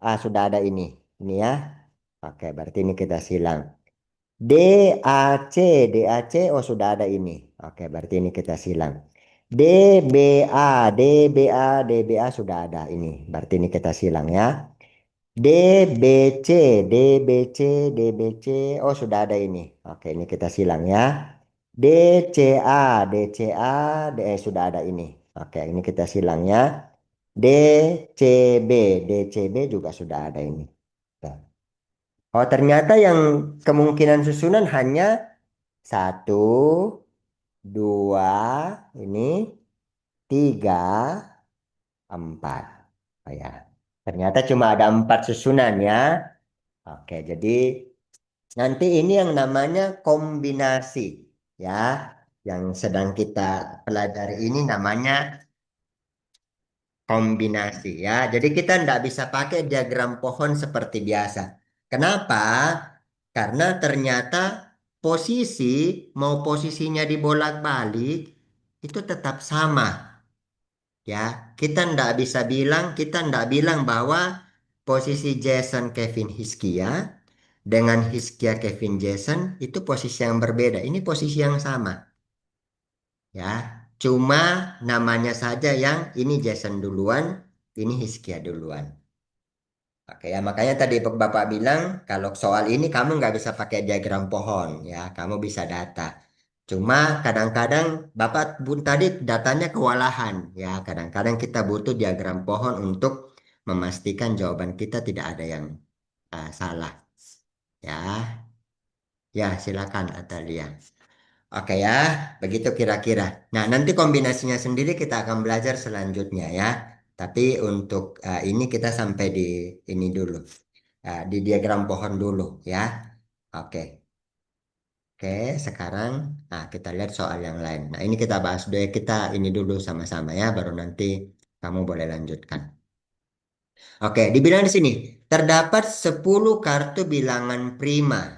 Speaker 1: ah sudah ada ini. Ini ya. Oke, berarti ini kita silang. DAC, DAC, oh sudah ada ini. Oke, berarti ini kita silang. DBA, DBA, DBA sudah ada ini. Berarti ini kita silang ya. DBC, DBC, DBC. Oh, sudah ada ini. Oke, ini kita silang ya. DCA, DCA, sudah ada ini. Oke, ini kita silang ya. DCB, DCB juga sudah ada ini. Nah. Oh, ternyata yang kemungkinan susunan hanya satu, dua, ini tiga, empat. Oh ya, ternyata cuma ada empat susunan ya. Oke, jadi nanti ini yang namanya kombinasi ya. Yang sedang kita pelajari ini namanya kombinasi ya. Jadi kita tidak bisa pakai diagram pohon seperti biasa. Kenapa? Karena ternyata posisi mau posisinya dibolak-balik itu tetap sama ya. Kita tidak bilang bahwa posisi Jason Kevin Hiskia dengan Hiskia Kevin Jason itu posisi yang berbeda. Ini posisi yang sama ya. Cuma namanya saja yang ini Jason duluan, ini Hiskia duluan. Oke ya, makanya tadi Bapak bilang kalau soal ini kamu nggak bisa pakai diagram pohon ya, kamu bisa data. Cuma kadang-kadang Bapak Bun tadi datanya kewalahan ya, kadang-kadang kita butuh diagram pohon untuk memastikan jawaban kita tidak ada yang salah ya. Ya, silakan Atalia. Oke ya, begitu kira-kira. Nah, nanti kombinasinya sendiri kita akan belajar selanjutnya ya. Tapi untuk ini kita sampai di ini dulu. Di diagram pohon dulu ya. Oke. Oke, sekarang kita lihat soal yang lain. Nah, ini kita bahas dulu, kita ini dulu sama-sama ya, baru nanti kamu boleh lanjutkan. Oke, dibilang di sini, terdapat 10 kartu bilangan prima.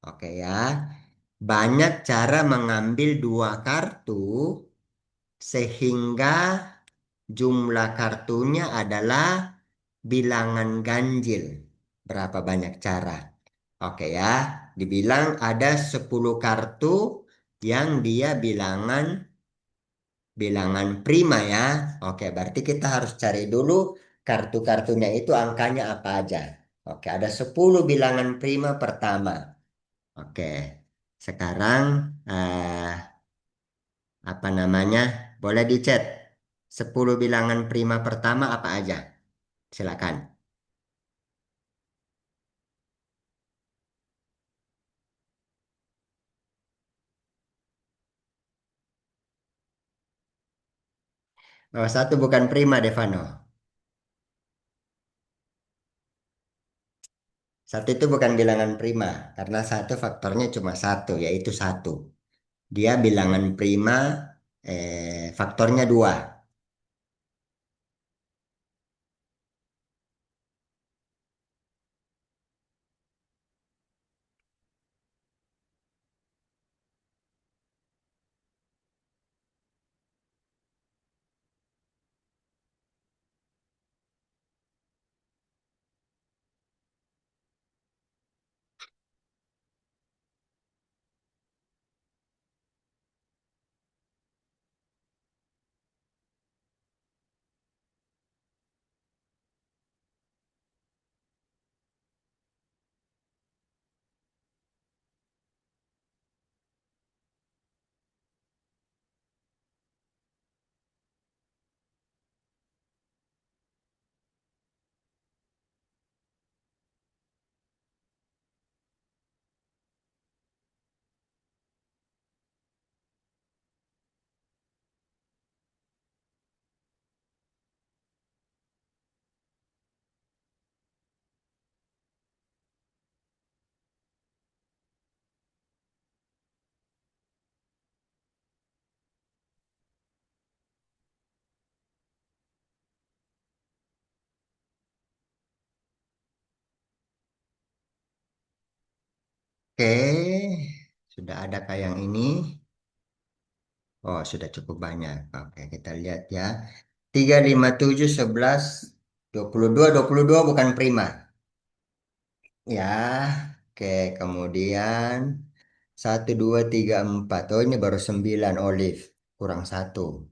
Speaker 1: Oke ya, banyak cara mengambil dua kartu sehingga jumlah kartunya adalah bilangan ganjil. Berapa banyak cara? Oke ya, dibilang ada 10 kartu yang dia bilangan bilangan prima ya. Oke, berarti kita harus cari dulu kartu-kartunya itu angkanya apa aja. Oke, ada 10 bilangan prima pertama. Oke, sekarang apa namanya? Boleh dicet. 10 bilangan prima pertama apa aja? Silakan. Oh, satu bukan prima, Devano. Satu itu bukan bilangan prima, karena satu faktornya cuma satu, yaitu satu. Dia bilangan prima, faktornya dua. Oke, sudah ada kayak yang ini. Oh, sudah cukup banyak. Oke, kita lihat ya. 3, 5, 7, 11, 22 bukan prima. Ya, oke. Kemudian 1, 2, 3, 4. Oh, ini baru 9 olive. Kurang satu.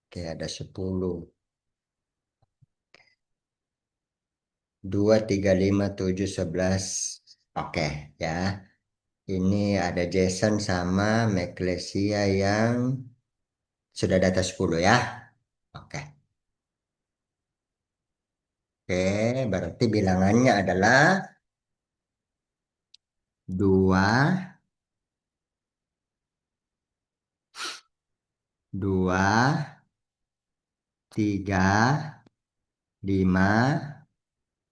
Speaker 1: Oke, ada 10. 2, 3, 5, 7, 11. Oke, ya. Ini ada Jason sama Mclesia yang sudah data 10 ya. Oke. Oke, berarti bilangannya adalah 2, 2, 3, 5,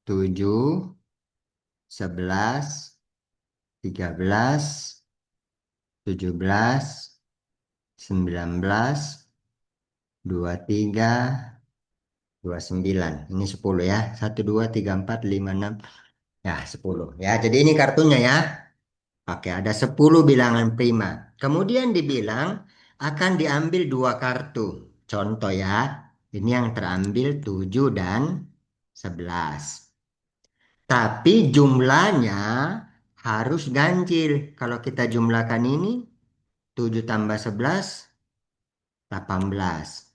Speaker 1: 7, 11, 13, 17, 19, 23, 29. Ini 10 ya. 1, 2, 3, 4, 5, 6. Ya, 10. Ya, jadi ini kartunya ya. Oke, ada 10 bilangan prima. Kemudian dibilang akan diambil dua kartu. Contoh ya, ini yang terambil 7 dan 11. Tapi jumlahnya harus ganjil. Kalau kita jumlahkan ini, 7 tambah 11, 18.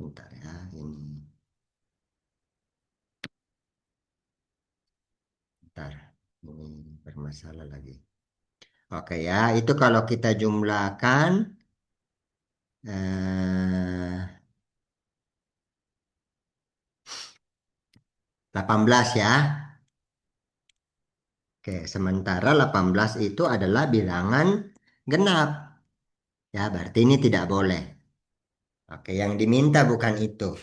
Speaker 1: Bentar ya, ini. Bentar, ini bermasalah lagi. Oke ya, itu kalau kita jumlahkan, eh, 18 ya. Oke, sementara 18 itu adalah bilangan genap. Ya, berarti ini tidak boleh. Oke, yang diminta bukan itu.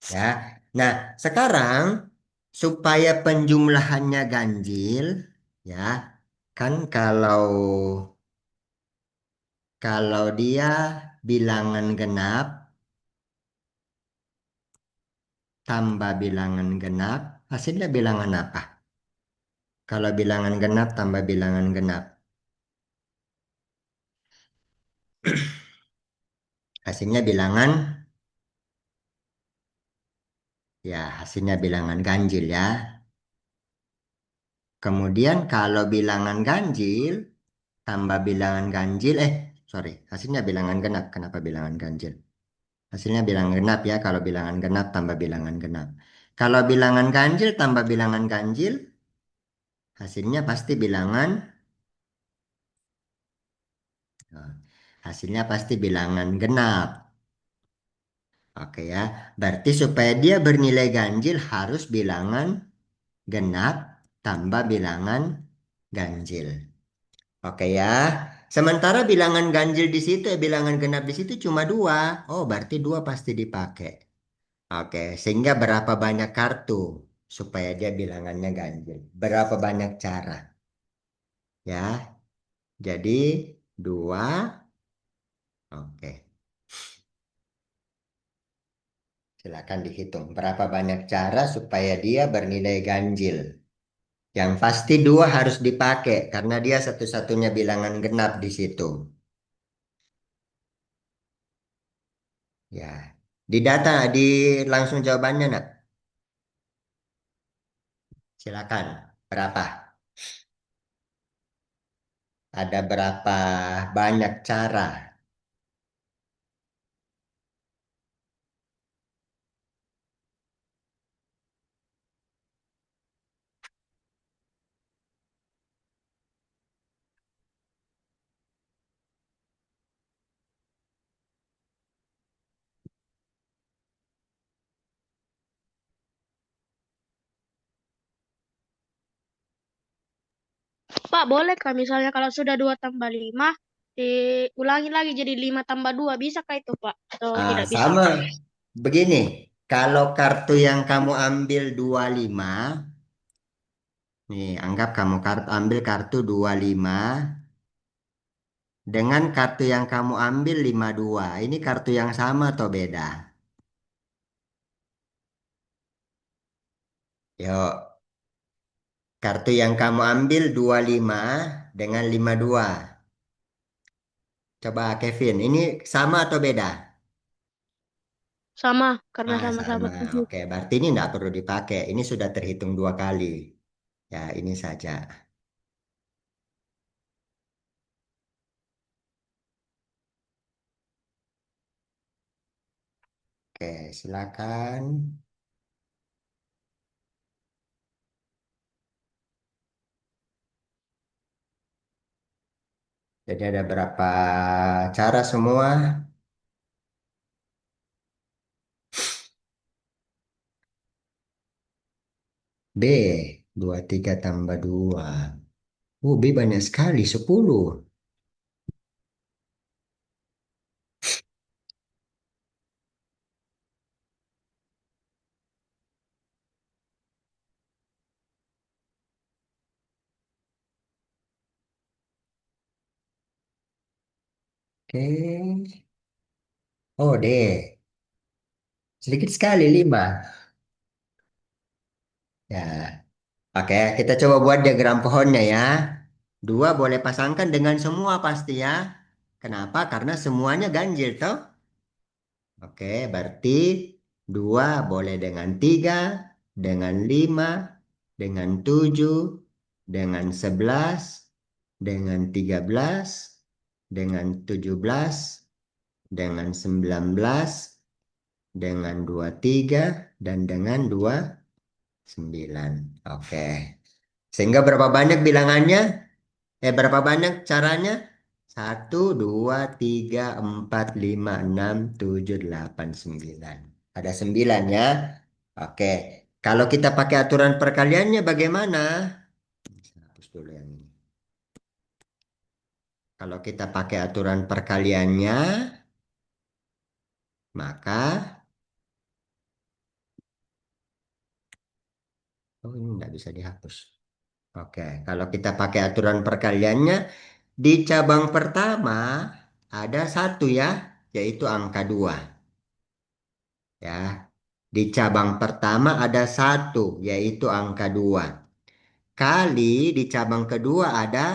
Speaker 1: Ya. Nah, sekarang supaya penjumlahannya ganjil, ya kan kalau dia bilangan genap tambah bilangan genap, hasilnya bilangan apa? Kalau bilangan genap tambah bilangan genap, hasilnya bilangan, ya hasilnya bilangan ganjil ya. Kemudian kalau bilangan ganjil tambah bilangan ganjil, sorry, hasilnya bilangan genap. Kenapa bilangan ganjil? Hasilnya bilangan genap ya. Kalau bilangan genap tambah bilangan genap. Kalau bilangan ganjil tambah bilangan ganjil, hasilnya pasti bilangan, eh, hasilnya pasti bilangan genap. Oke ya. Berarti supaya dia bernilai ganjil harus bilangan genap tambah bilangan ganjil. Oke ya. Sementara bilangan ganjil di situ, bilangan genap di situ cuma dua. Oh, berarti dua pasti dipakai. Oke, sehingga berapa banyak kartu supaya dia bilangannya ganjil? Berapa banyak cara? Ya, jadi dua. Oke, silakan dihitung. Berapa banyak cara supaya dia bernilai ganjil? Yang pasti dua harus dipakai karena dia satu-satunya bilangan genap di situ. Ya, di data, langsung jawabannya nak. Silakan. Berapa? Ada berapa banyak cara?
Speaker 2: Pak, boleh kah misalnya kalau sudah 2 tambah 5, diulangi lagi jadi 5 tambah 2, bisa kah itu Pak? Atau tidak bisa?
Speaker 1: Sama. Begini, kalau kartu yang kamu ambil 25, nih anggap kamu ambil kartu 25 dengan kartu yang kamu ambil 52. Ini kartu yang sama atau beda? Yuk, kartu yang kamu ambil 25 dengan 52. Coba Kevin, ini sama atau beda?
Speaker 2: Sama, karena
Speaker 1: Ah,
Speaker 2: sama-sama
Speaker 1: sama.
Speaker 2: 7.
Speaker 1: Oke, berarti ini tidak perlu dipakai. Ini sudah terhitung dua kali. Ya, ini saja. Oke, silakan. Jadi ada berapa cara semua? B, 23 tambah 2. Oh, B banyak sekali, 10. Oke. Oh, D. Sedikit sekali, 5. Ya, oke. Kita coba buat diagram pohonnya ya. Dua boleh pasangkan dengan semua pasti ya. Kenapa? Karena semuanya ganjil, toh? Oke, berarti dua boleh dengan tiga, dengan lima, dengan tujuh, dengan 11, dengan 13, dengan 17, dengan 19, dengan 23, dan dengan 29. Oke. Sehingga berapa banyak bilangannya? Berapa banyak caranya? Satu, dua, tiga, empat, lima, enam, tujuh, delapan, sembilan. Ada 9 ya. Oke. Kalau kita pakai aturan perkaliannya bagaimana? Saya hapus dulu yang ini. Kalau kita pakai aturan perkaliannya, maka Oh, ini nggak bisa dihapus. Oke, kalau kita pakai aturan perkaliannya, di cabang pertama ada satu ya, yaitu angka 2. Ya, di cabang pertama ada satu, yaitu angka 2. Kali di cabang kedua ada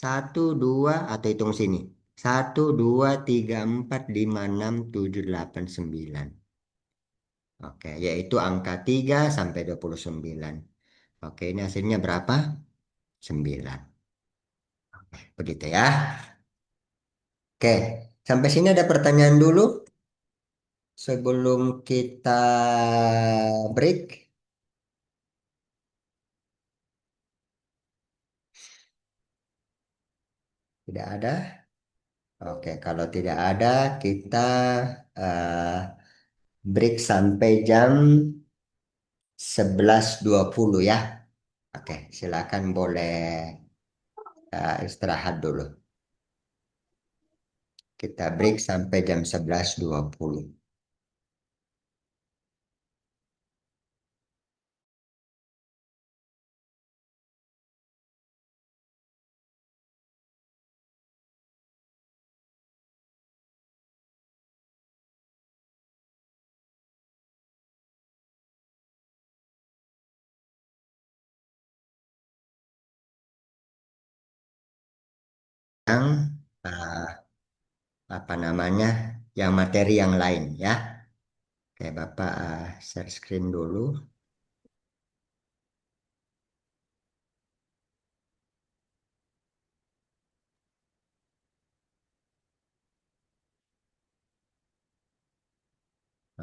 Speaker 1: satu, dua, atau hitung sini. Satu, dua, tiga, empat, lima, enam, tujuh, delapan, sembilan. Oke, yaitu angka 3 sampai 29. Oke, ini hasilnya berapa? 9. Begitu ya. Oke, sampai sini ada pertanyaan dulu sebelum kita break. Tidak ada. Oke, kalau tidak ada, kita eh, break sampai jam 11.20 ya. Oke, silakan boleh istirahat dulu. Kita break sampai jam 11.20. Yang eh, apa namanya? Yang materi yang lain ya. Oke, Bapak share screen dulu.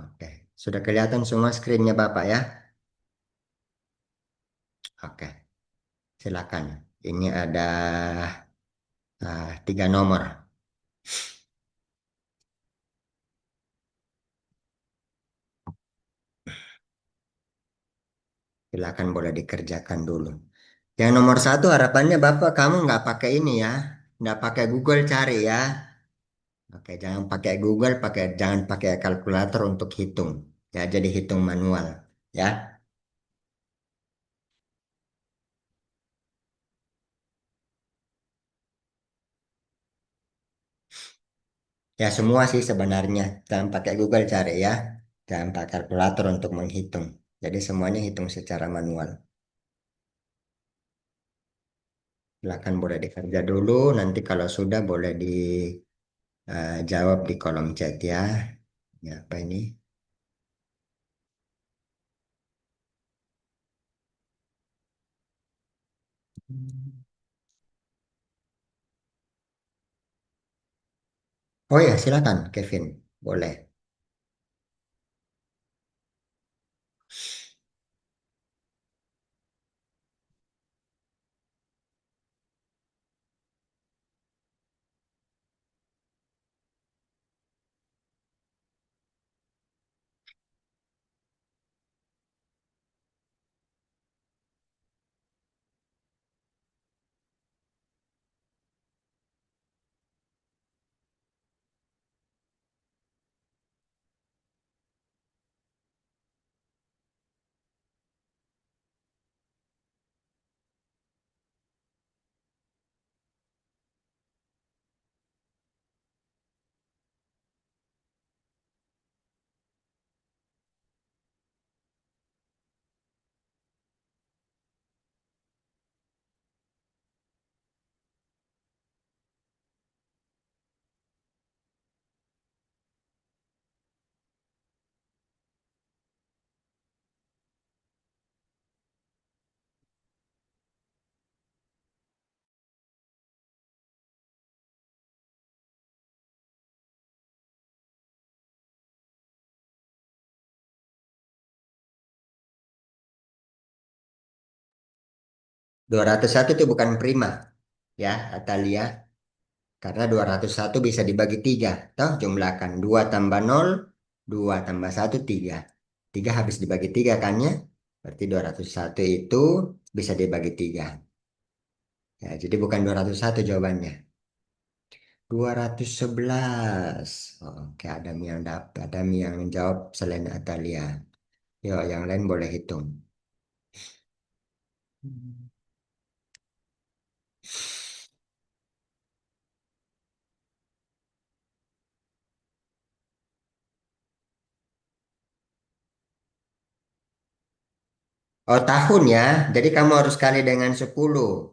Speaker 1: Oke, sudah kelihatan semua screennya Bapak ya? Oke, silakan. Ini ada 3 nomor. Silakan boleh dikerjakan dulu. Yang nomor satu harapannya Bapak kamu nggak pakai ini ya, nggak pakai Google cari ya. Oke, jangan pakai Google, jangan pakai kalkulator untuk hitung. Ya, jadi hitung manual ya. Ya semua sih sebenarnya. Jangan pakai Google cari ya. Jangan pakai kalkulator untuk menghitung. Jadi semuanya hitung secara manual. Silakan boleh dikerja dulu. Nanti kalau sudah boleh dijawab di kolom chat ya. Ya, apa ini? Oh ya, silakan Kevin. Boleh. 201 itu bukan prima ya, Atalia. Karena 201 bisa dibagi 3. Toh jumlahkan 2 tambah 0, 2 tambah 1, 3. 3 habis dibagi 3 kan ya? Berarti 201 itu bisa dibagi 3. Ya, jadi bukan 201 jawabannya. 211. Oke, ada yang jawab selain Atalia. Yo, yang lain boleh hitung. Oh, tahun ya. Jadi kamu harus kali dengan 10.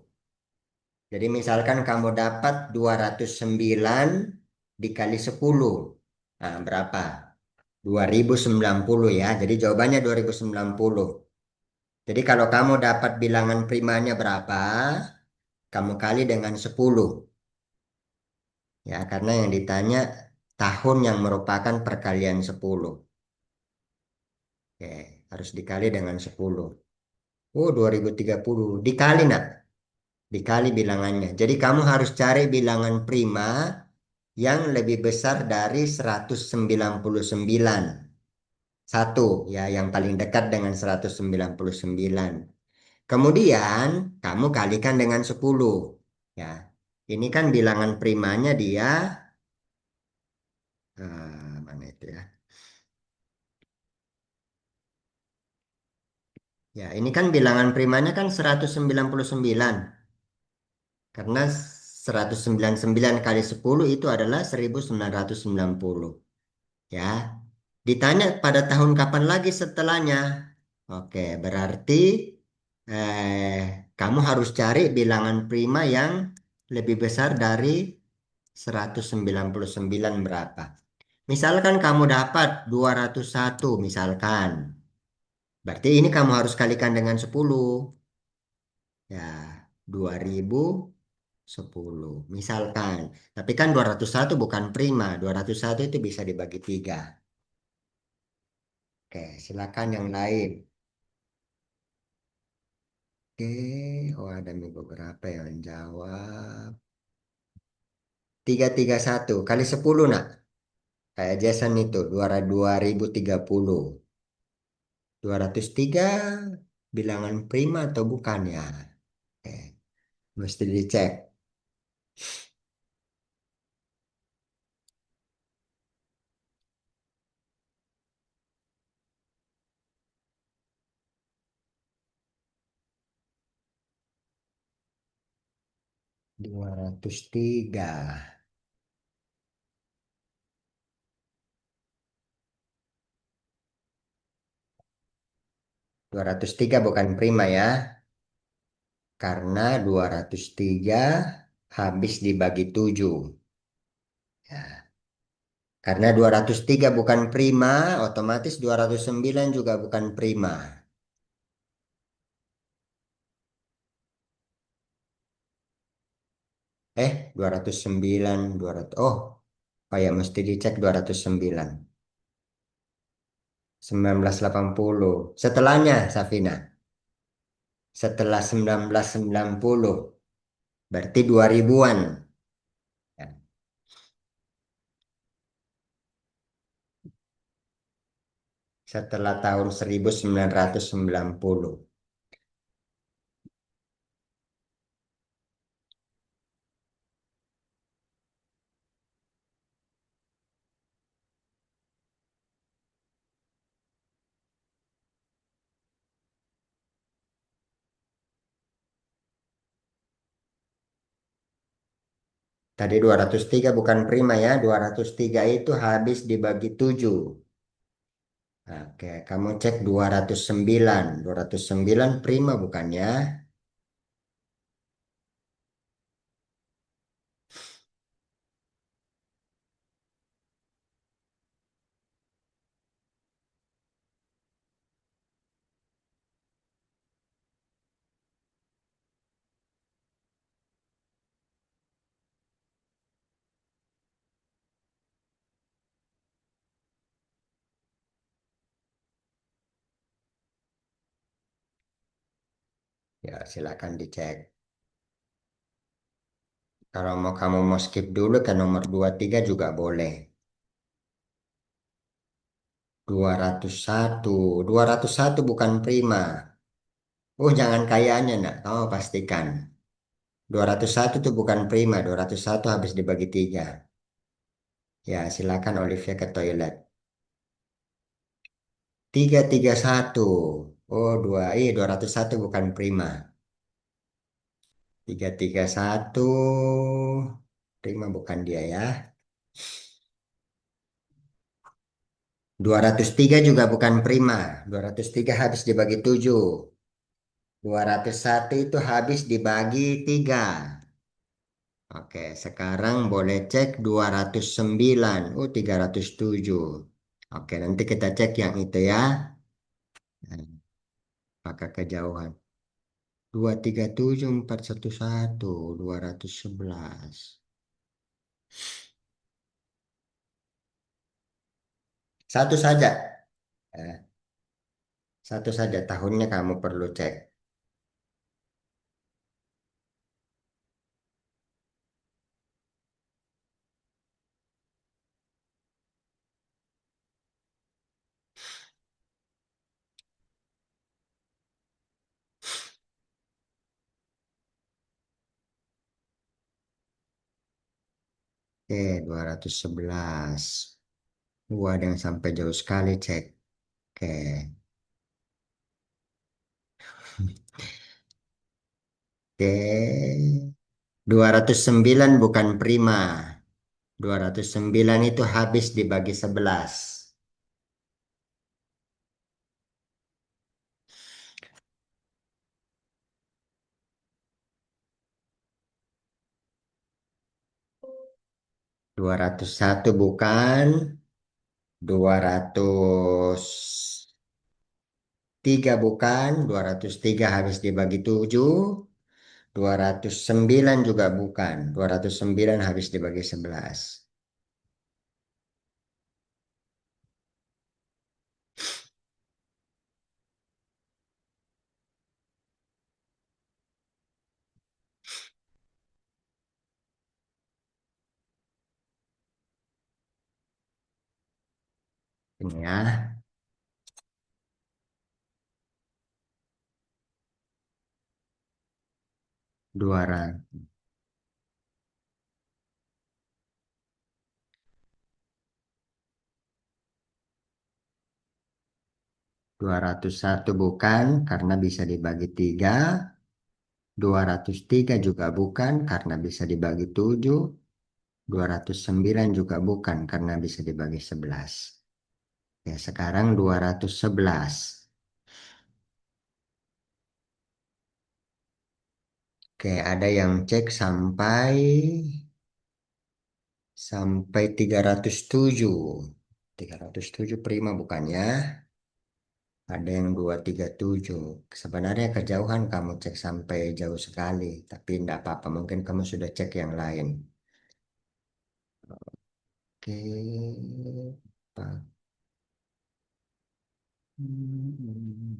Speaker 1: Jadi misalkan kamu dapat 209 dikali 10. Nah, berapa? 2090 ya. Jadi jawabannya 2090. Jadi kalau kamu dapat bilangan primanya berapa, kamu kali dengan 10. Ya, karena yang ditanya tahun yang merupakan perkalian 10. Oke, harus dikali dengan 10. Oh, 2030. Dikali, nak. Dikali bilangannya. Jadi kamu harus cari bilangan prima yang lebih besar dari 199. Satu, ya, yang paling dekat dengan 199. Kemudian kamu kalikan dengan 10. Ya, ini kan bilangan primanya dia, mana itu ya? Ya, ini kan bilangan primanya kan 199. Karena 199 kali 10 itu adalah 1990. Ya, ditanya pada tahun kapan lagi setelahnya. Oke, berarti kamu harus cari bilangan prima yang lebih besar dari 199 berapa. Misalkan kamu dapat 201 misalkan. Berarti ini kamu harus kalikan dengan 10. Ya, 2010 misalkan. Tapi kan 201 bukan prima. 201 itu bisa dibagi 3. Oke, silakan yang lain. Oke, oh ada nih beberapa yang jawab. 331 kali 10 nak. Kayak Jason itu, 2030. 203 bilangan prima atau bukan ya? Oke, mesti dicek. 203. 203 bukan prima ya. Karena 203 habis dibagi 7. Ya. Karena 203 bukan prima, otomatis 209 juga bukan prima. 209, 200. Oh, oh ya mesti dicek 209. 1980. Setelahnya, Safina. Setelah 1990. Berarti 2000-an. Ya. Setelah tahun 1990. Tadi 203 bukan prima ya. 203 itu habis dibagi 7. Oke, kamu cek 209. 209 prima bukan ya? Ya, silakan dicek. Kalau mau kamu mau skip dulu ke nomor 23 juga boleh. 201. 201 bukan prima. Oh, jangan kayaknya nak. Kamu pastikan. 201 itu bukan prima. 201 habis dibagi 3. Ya, silakan Olivia ke toilet. 331. Oh, 201 bukan prima. 331 prima bukan dia ya. 203 juga bukan prima. 203 habis dibagi 7. 201 itu habis dibagi 3. Oke, sekarang boleh cek 209. Oh, 307. Oke, nanti kita cek yang itu ya. Nah, apakah kejauhan? 237 411 211. Satu saja. Eh, Satu saja tahunnya kamu perlu cek. Oke, 211. Ada yang sampai jauh sekali cek. Oke. 209 bukan prima. 209 itu habis dibagi 11. 201 bukan. 203 bukan. 203 habis dibagi 7. 209 juga bukan. 209 habis dibagi 11. Ini ya. 200. 201 bukan karena bisa dibagi 3. 203 juga bukan karena bisa dibagi 7. 209 juga bukan karena bisa dibagi 11. Ya, sekarang 211. Oke, ada yang cek sampai 307. 307 prima bukannya. Ada yang 237. Sebenarnya kejauhan kamu cek sampai jauh sekali, tapi tidak apa-apa. Mungkin kamu sudah cek yang lain. Oke. Pak. Hmm.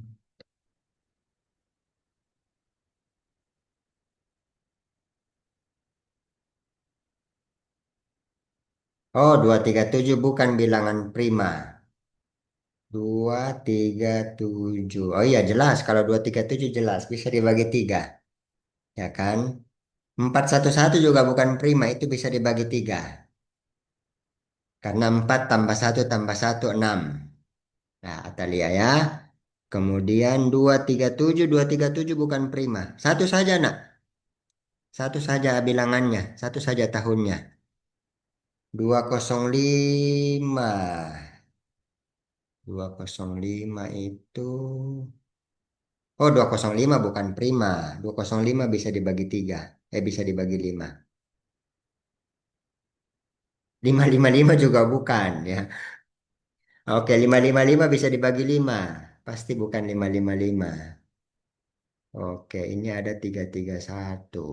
Speaker 1: Oh, 237 bukan bilangan prima. 237. Oh iya, jelas. Kalau 237 jelas. Bisa dibagi 3. Ya kan? 411 juga bukan prima. Itu bisa dibagi 3. Karena 4 tambah 1 tambah 1, 6. Nah, Atalia ya. Kemudian 237 bukan prima. Satu saja, nak. Satu saja bilangannya. Satu saja tahunnya. 205. 205 itu. Oh, 205 bukan prima. 205 bisa dibagi 3. Bisa dibagi 5. 555 juga bukan ya. Oke, 555 bisa dibagi 5. Pasti bukan 555. Oke, ini ada 331.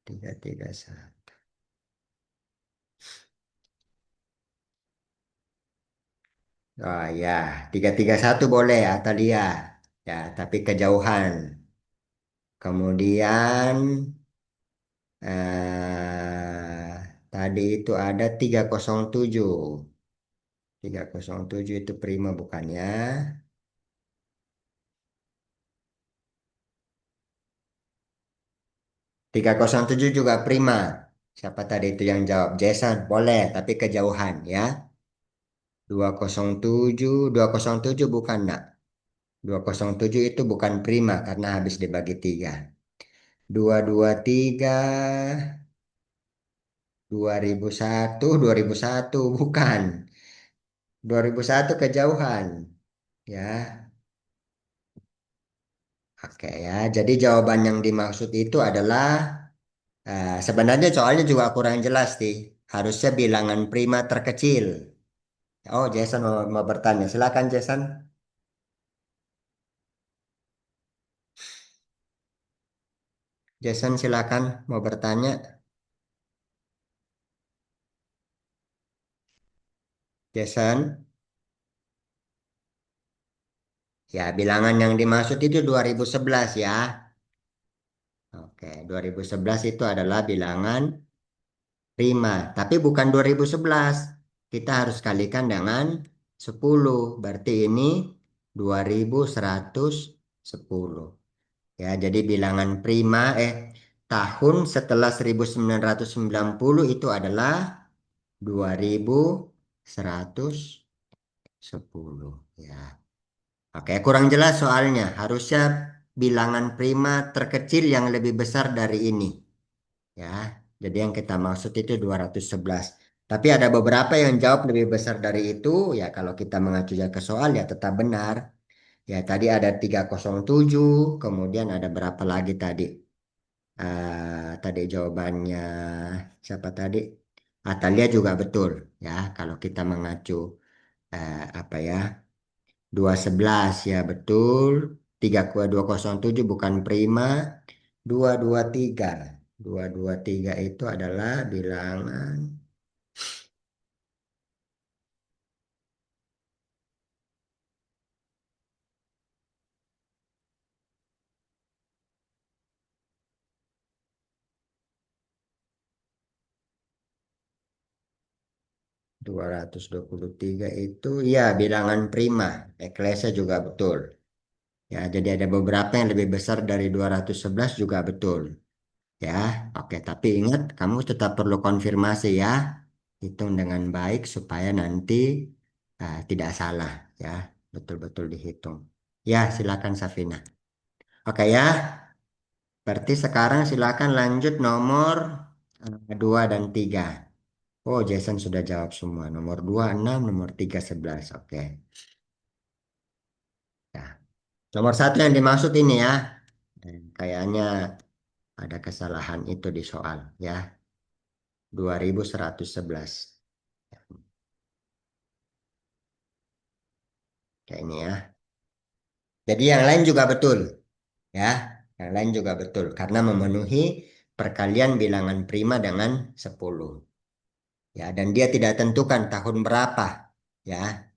Speaker 1: 331. Oh ya, 331 boleh Atalia. Ya, tapi kejauhan. Kemudian tadi itu ada 307. 307 itu prima bukannya. 307 juga prima. Siapa tadi itu yang jawab? Jason, boleh, tapi kejauhan ya. 207 bukan nak. 207 itu bukan prima karena habis dibagi 3. 223, 2001 bukan. 2001 kejauhan. Ya, oke ya. Jadi jawaban yang dimaksud itu adalah sebenarnya soalnya juga kurang jelas sih. Harusnya bilangan prima terkecil. Oh, Jason mau bertanya. Silakan Jason. Jason silakan mau bertanya. Jason. Ya, bilangan yang dimaksud itu 2011 ya. Oke, 2011 itu adalah bilangan prima, tapi bukan 2011. Kita harus kalikan dengan 10. Berarti ini 2110. Ya, jadi bilangan prima tahun setelah 1990 itu adalah 2110 ya. Oke, kurang jelas soalnya. Harusnya bilangan prima terkecil yang lebih besar dari ini. Ya, jadi yang kita maksud itu 211. Tapi ada beberapa yang jawab lebih besar dari itu. Ya, kalau kita mengacu ke soal ya tetap benar. Ya, tadi ada 307. Kemudian ada berapa lagi tadi? Tadi jawabannya siapa tadi? Atalia juga betul. Ya, kalau kita mengacu apa ya? 211 ya betul. 207 bukan prima. 223. 223 itu adalah bilangan 223 itu ya bilangan prima. Eklesa juga betul. Ya, jadi ada beberapa yang lebih besar dari 211 juga betul. Ya, oke. Tapi ingat, kamu tetap perlu konfirmasi ya. Hitung dengan baik supaya nanti tidak salah. Ya, betul-betul dihitung. Ya, silakan Safina. Oke ya, berarti sekarang silakan lanjut nomor 2 dan 3. Oh, Jason sudah jawab semua. Nomor 2 6, nomor 3 11. Oke. Ya. Nomor satu yang dimaksud ini ya. Kayaknya ada kesalahan itu di soal ya. 2111. Kayak ini ya. Jadi yang lain juga betul ya. Yang lain juga betul karena memenuhi perkalian bilangan prima dengan 10. Ya, dan dia tidak tentukan tahun berapa ya.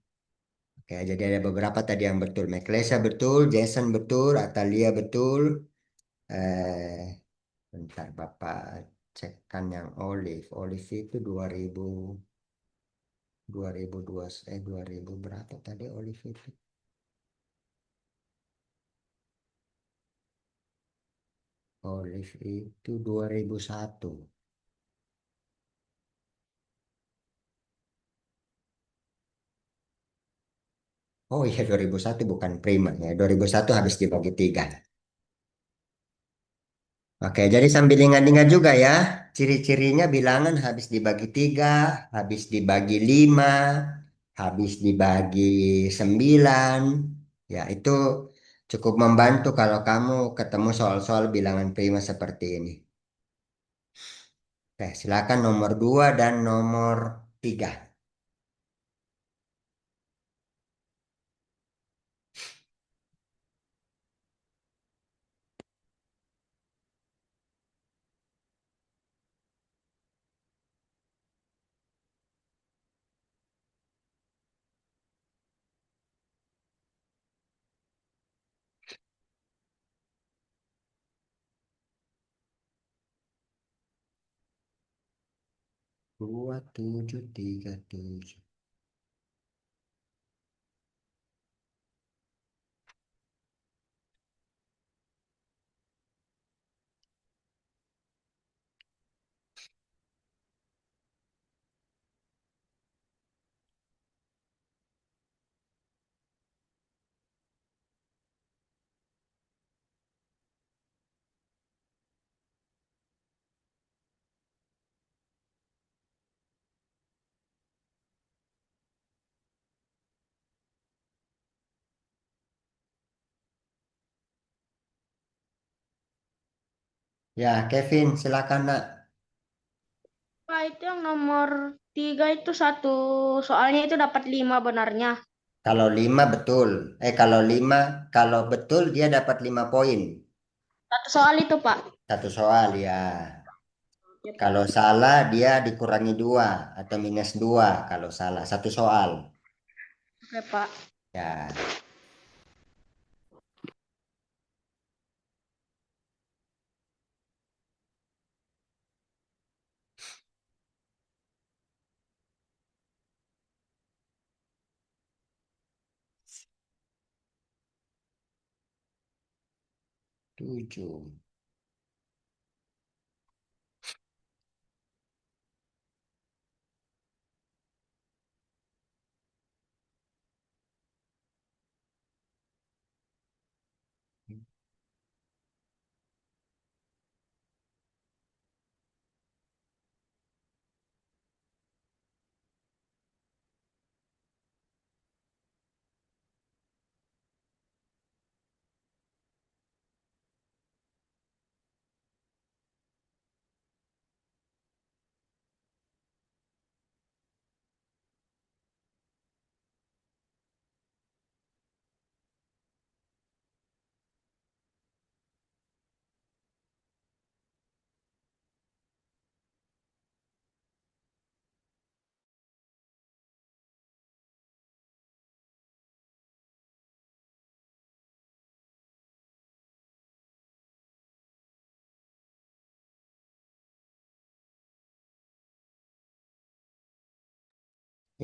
Speaker 1: Oke, jadi ada beberapa tadi yang betul. Meklesa betul, Jason betul, Atalia betul. Eh, bentar Bapak cekkan yang Olive. Olive itu 2002 2000 berapa tadi Olive itu? Olive itu 2001. Oh iya 2001 bukan prima ya. 2001 habis dibagi 3. Oke, jadi sambil ingat-ingat juga ya. Ciri-cirinya bilangan habis dibagi 3, habis dibagi 5, habis dibagi 9. Ya, itu cukup membantu kalau kamu ketemu soal-soal bilangan prima seperti ini. Oke, silakan nomor 2 dan nomor 3. 2737. Ya, Kevin, silakan nak.
Speaker 2: Pak, itu yang nomor 3 itu satu soalnya itu dapat 5 benarnya.
Speaker 1: Kalau 5 betul. Kalau betul dia dapat 5 poin.
Speaker 2: Satu soal itu, Pak.
Speaker 1: Satu soal ya.
Speaker 2: Oke, Pak.
Speaker 1: Kalau salah dia dikurangi 2 atau -2 kalau salah. Satu soal.
Speaker 2: Oke, Pak.
Speaker 1: Ya, 7.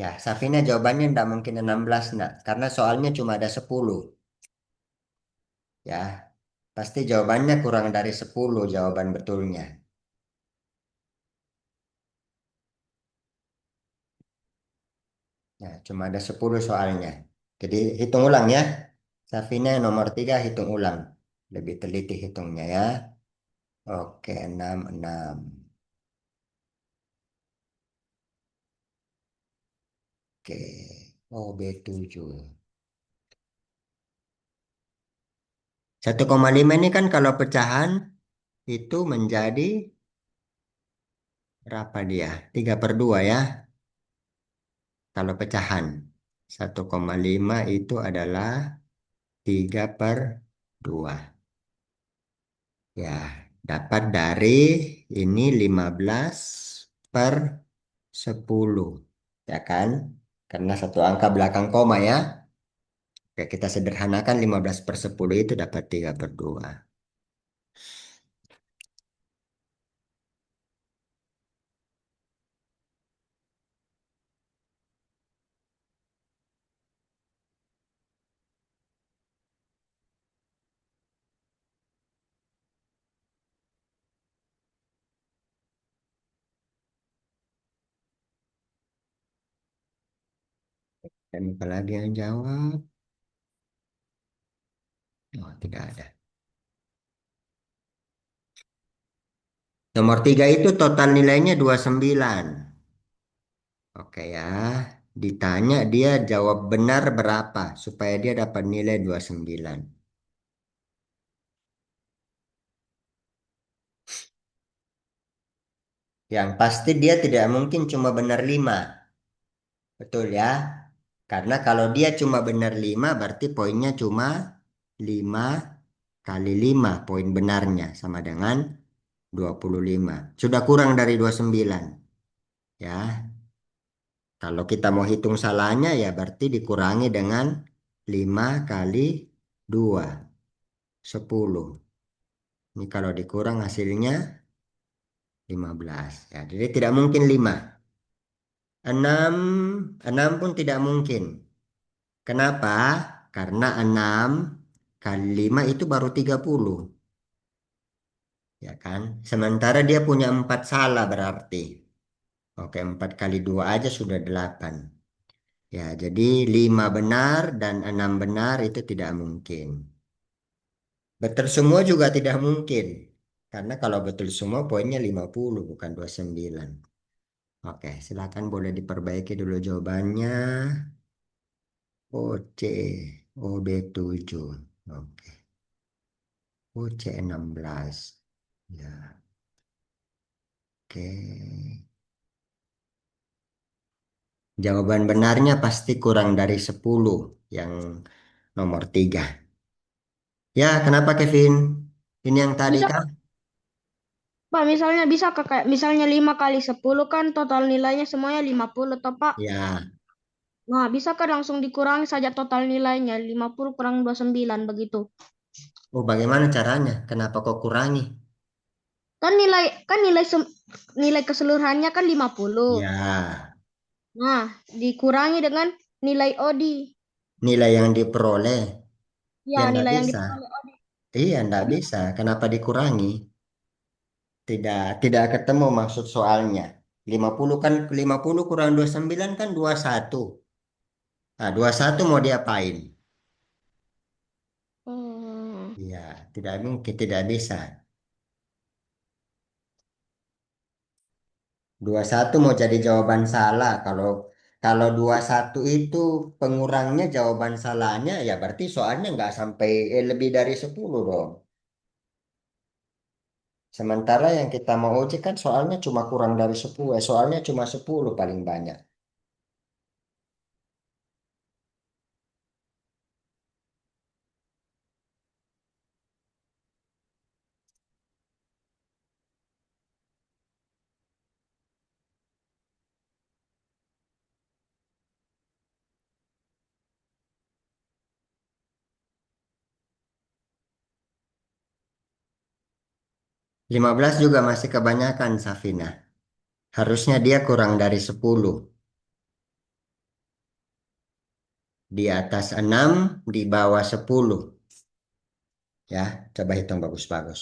Speaker 1: Ya, Safina jawabannya tidak mungkin 16 nak. Karena soalnya cuma ada 10. Ya, pasti jawabannya kurang dari 10 jawaban betulnya. Ya, cuma ada 10 soalnya. Jadi hitung ulang ya. Safina nomor 3 hitung ulang. Lebih teliti hitungnya ya. Oke, 66. Oke, OB7. 1,5 ini kan kalau pecahan itu menjadi berapa dia? 3/2 ya. Kalau pecahan. 1,5 itu adalah 3/2. Ya, dapat dari ini 15 per 10. Ya kan? Karena satu angka belakang koma ya. Oke, kita sederhanakan 15/10 itu dapat 3/2. Dan apalagi yang jawab? Oh, tidak ada. Nomor 3 itu total nilainya 29. Oke ya. Ditanya dia jawab benar berapa supaya dia dapat nilai 29. Yang pasti dia tidak mungkin cuma benar 5. Betul ya? Karena kalau dia cuma benar 5 berarti poinnya cuma 5 kali 5 poin benarnya sama dengan 25. Sudah kurang dari 29. Ya, kalau kita mau hitung salahnya ya berarti dikurangi dengan 5 kali 2, 10. Ini kalau dikurang hasilnya 15. Ya, jadi tidak mungkin 5. 6, 6 pun tidak mungkin. Kenapa? Karena 6 kali 5 itu baru 30. Ya kan? Sementara dia punya 4 salah berarti. Oke, 4 kali 2 aja sudah 8. Ya, jadi 5 benar dan 6 benar itu tidak mungkin. Betul semua juga tidak mungkin. Karena kalau betul semua poinnya 50 bukan 29. Oke, silakan boleh diperbaiki dulu jawabannya. OC, OB7. Oke, OC 16. Ya, oke. Jawaban benarnya pasti kurang dari 10, yang nomor 3. Ya, kenapa Kevin? Ini yang tadi
Speaker 2: Bisa,
Speaker 1: kah?
Speaker 2: Pak, misalnya bisa Kak, kayak misalnya 5 kali 10 kan total nilainya semuanya 50 toh Pak.
Speaker 1: Ya,
Speaker 2: Nah, bisa kan langsung dikurangi saja total nilainya 50 kurang 29 begitu.
Speaker 1: oh bagaimana caranya? Kenapa kau kurangi?
Speaker 2: Kan nilai keseluruhannya kan 50.
Speaker 1: Ya,
Speaker 2: Nah, dikurangi dengan nilai OD.
Speaker 1: nilai yang diperoleh. Ya,
Speaker 2: Ya,
Speaker 1: enggak
Speaker 2: nilai yang
Speaker 1: bisa.
Speaker 2: diperoleh OD.
Speaker 1: Iya, enggak
Speaker 2: Jadi,
Speaker 1: bisa. Kenapa dikurangi? Tidak ketemu maksud soalnya. 50 kan 50 kurang 29 kan 21. Nah, 21 mau diapain?
Speaker 2: hmm,
Speaker 1: Iya, tidak mungkin, tidak bisa. 21 mau jadi jawaban salah. Kalau 21 itu pengurangnya jawaban salahnya, ya berarti soalnya nggak sampai lebih dari 10 dong. Sementara yang kita mau uji kan soalnya cuma kurang dari 10, soalnya cuma 10 paling banyak. 15 juga masih kebanyakan, Safina. Harusnya dia kurang dari 10. Di atas 6, di bawah 10. Ya, coba hitung bagus-bagus.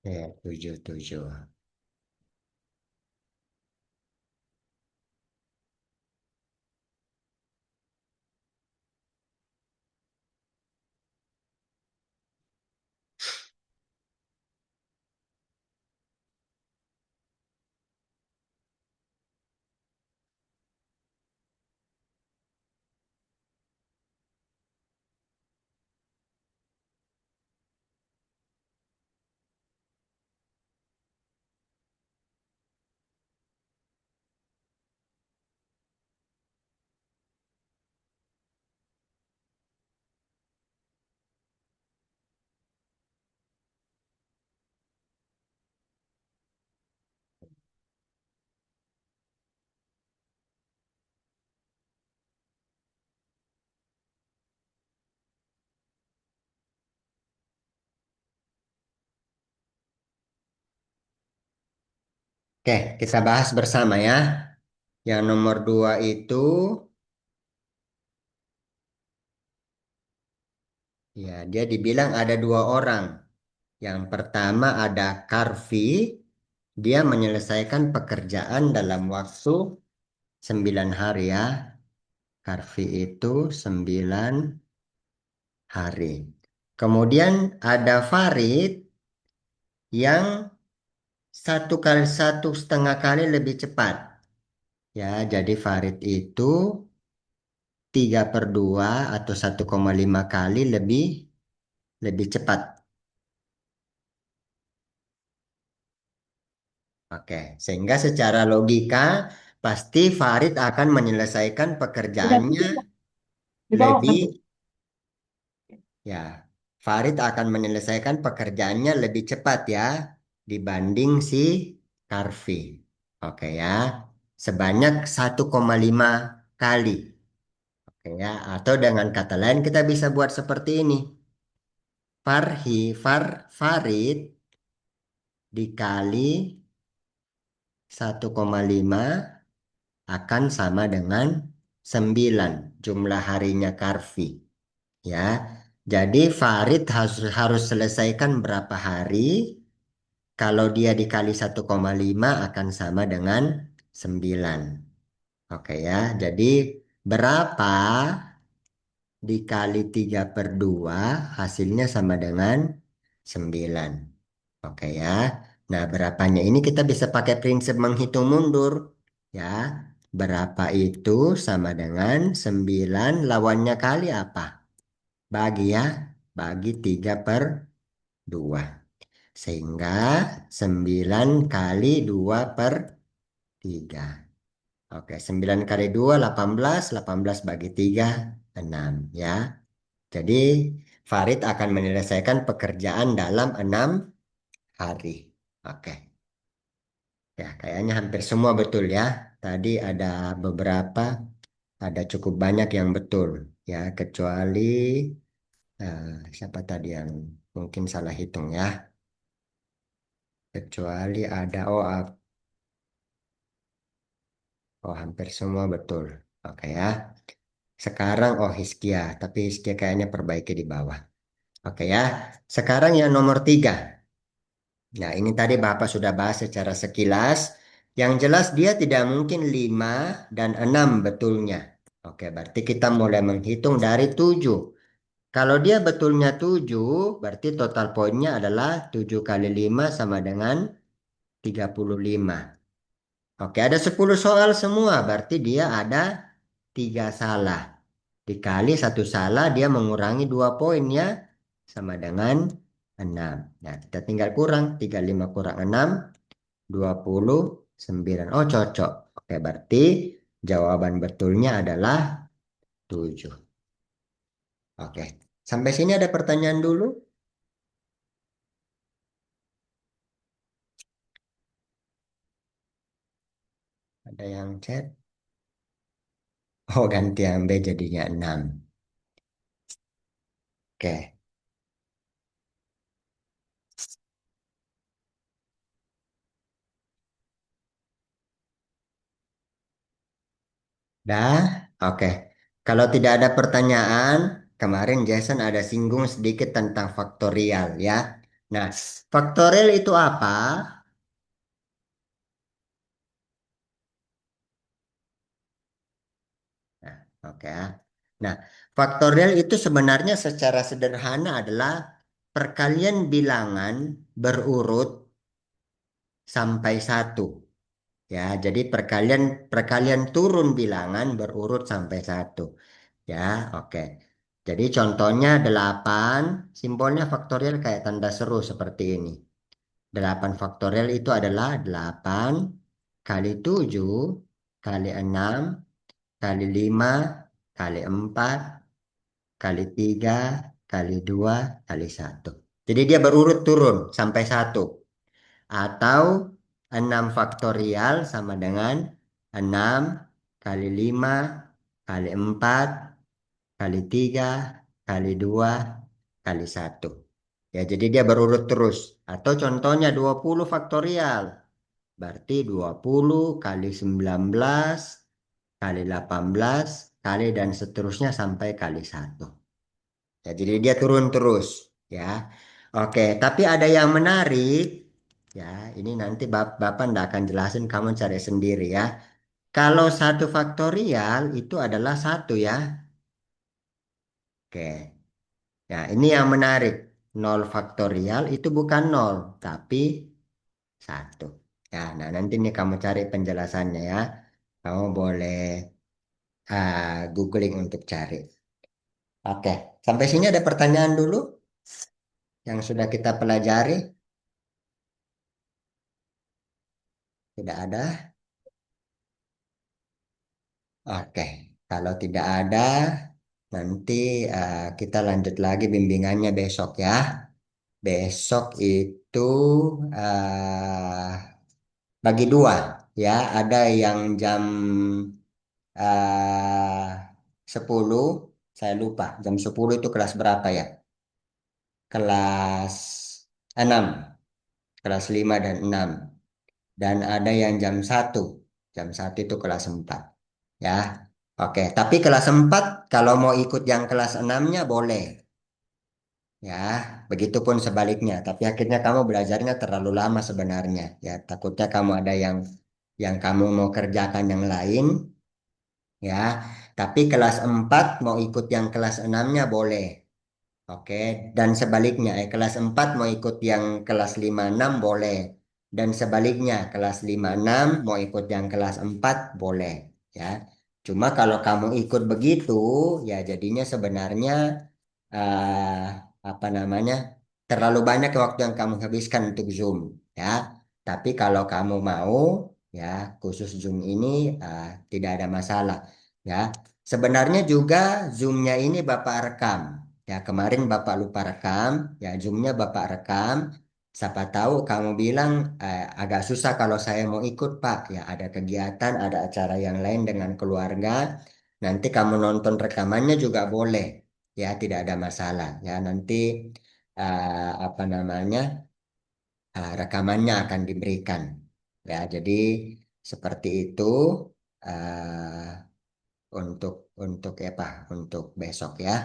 Speaker 1: Ya, 7, 7. Oke, kita bahas bersama ya. Yang nomor 2 itu, ya dia dibilang ada 2 orang. Yang pertama ada Karvi, dia menyelesaikan pekerjaan dalam waktu 9 hari ya. Karvi itu 9 hari. Kemudian ada Farid yang 1,5 kali lebih cepat. Ya, jadi Farid itu 3/2 atau 1,5 kali lebih lebih cepat. Oke, sehingga secara logika pasti Farid akan menyelesaikan
Speaker 2: Udah
Speaker 1: pekerjaannya
Speaker 2: tujuh, dijawab
Speaker 1: lebih,
Speaker 2: nanti.
Speaker 1: ya, Farid akan menyelesaikan pekerjaannya lebih cepat ya dibanding si Karvi. Oke ya, sebanyak 1,5 kali. Oke ya, atau dengan kata lain kita bisa buat seperti ini. Farid dikali 1,5 akan sama dengan 9 jumlah harinya Karvi. Ya, jadi Farid harus selesaikan berapa hari? Kalau dia dikali 1,5 akan sama dengan 9. Oke ya, jadi berapa dikali 3/2 hasilnya sama dengan 9. Oke ya. Nah, berapanya ini kita bisa pakai prinsip menghitung mundur. Ya, berapa itu sama dengan 9 lawannya kali apa? Bagi ya, bagi 3/2. Sehingga 9 kali 2/3. Oke, 9 kali 2 18, 18 bagi 3 6 ya. Jadi Farid akan menyelesaikan pekerjaan dalam 6 hari. Oke, ya kayaknya hampir semua betul ya. Tadi ada beberapa, ada cukup banyak yang betul ya, kecuali siapa tadi yang mungkin salah hitung ya. Kecuali ada oh hampir semua betul. Oke ya. Sekarang Hiskia, tapi Hiskia kayaknya perbaiki di bawah. Oke ya. Sekarang yang nomor 3. Nah, ini tadi Bapak sudah bahas secara sekilas. Yang jelas dia tidak mungkin 5 dan 6 betulnya. Oke, berarti kita mulai menghitung dari 7. Kalau dia betulnya 7, berarti total poinnya adalah 7 kali 5 sama dengan 35. Oke, ada 10 soal semua, berarti dia ada 3 salah. Dikali satu salah, dia mengurangi 2 poin ya. Sama dengan 6. Nah, kita tinggal kurang. 35 kurang 6. 29. Oh, cocok. Oke, berarti jawaban betulnya adalah 7. Oke. Sampai sini ada pertanyaan dulu? Ada yang chat? Oh, ganti yang B jadinya 6. Oke. Dah? Oke. Kalau tidak ada pertanyaan, kemarin Jason ada singgung sedikit tentang faktorial ya. Nah, faktorial itu apa? Nah, oke ya. Nah, faktorial itu sebenarnya secara sederhana adalah perkalian bilangan berurut sampai 1. Ya, jadi perkalian perkalian turun bilangan berurut sampai 1. Ya, oke. Jadi contohnya 8, simbolnya faktorial kayak tanda seru seperti ini. 8 faktorial itu adalah 8 kali 7 kali 6 kali 5 kali 4 kali 3 kali 2 kali 1. Jadi dia berurut turun sampai 1. Atau 6 faktorial sama dengan 6 kali 5 kali 4 kali 3 kali 2 kali 1. Ya, jadi dia berurut terus. Atau contohnya 20 faktorial. Berarti 20 kali 19 kali 18 kali dan seterusnya sampai kali 1. Ya, jadi dia turun terus ya. Oke, tapi ada yang menarik ya. Ini nanti Bapak ndak akan jelasin, kamu cari sendiri ya. Kalau 1 faktorial itu adalah 1 ya. Oke. Ya, ini yang menarik. 0 faktorial itu bukan 0 tapi 1. Ya, nah nanti nih kamu cari penjelasannya ya. Kamu boleh googling untuk cari. Oke, sampai sini ada pertanyaan dulu yang sudah kita pelajari. Tidak ada. Oke, kalau tidak ada, nanti kita lanjut lagi bimbingannya besok ya. Besok itu bagi dua ya. Ada yang jam 10, saya lupa. Jam 10 itu kelas berapa ya? Kelas 6, kelas 5 dan 6. Dan ada yang jam 1 itu kelas 4 ya. Oke, tapi kelas 4 kalau mau ikut yang kelas 6-nya boleh ya. Begitupun sebaliknya, tapi akhirnya kamu belajarnya terlalu lama sebenarnya ya. Takutnya kamu ada yang kamu mau kerjakan yang lain ya. Tapi kelas 4 mau ikut yang kelas 6-nya boleh. Oke, dan sebaliknya, kelas 4 mau ikut yang kelas 5 6 boleh. Dan sebaliknya, kelas 5 6 mau ikut yang kelas 4 boleh. Ya, cuma kalau kamu ikut begitu, ya jadinya sebenarnya eh, apa namanya, terlalu banyak waktu yang kamu habiskan untuk Zoom. Ya, tapi kalau kamu mau, ya khusus Zoom ini tidak ada masalah. Ya, sebenarnya juga Zoom-nya ini Bapak rekam. Ya, kemarin Bapak lupa rekam, ya Zoom-nya Bapak rekam. Siapa tahu kamu bilang agak susah kalau saya mau ikut Pak. Ya, ada kegiatan, ada acara yang lain dengan keluarga. Nanti kamu nonton rekamannya juga boleh. Ya, tidak ada masalah. Ya, nanti apa namanya, rekamannya akan diberikan. Ya, jadi seperti itu untuk untuk apa? Untuk besok ya.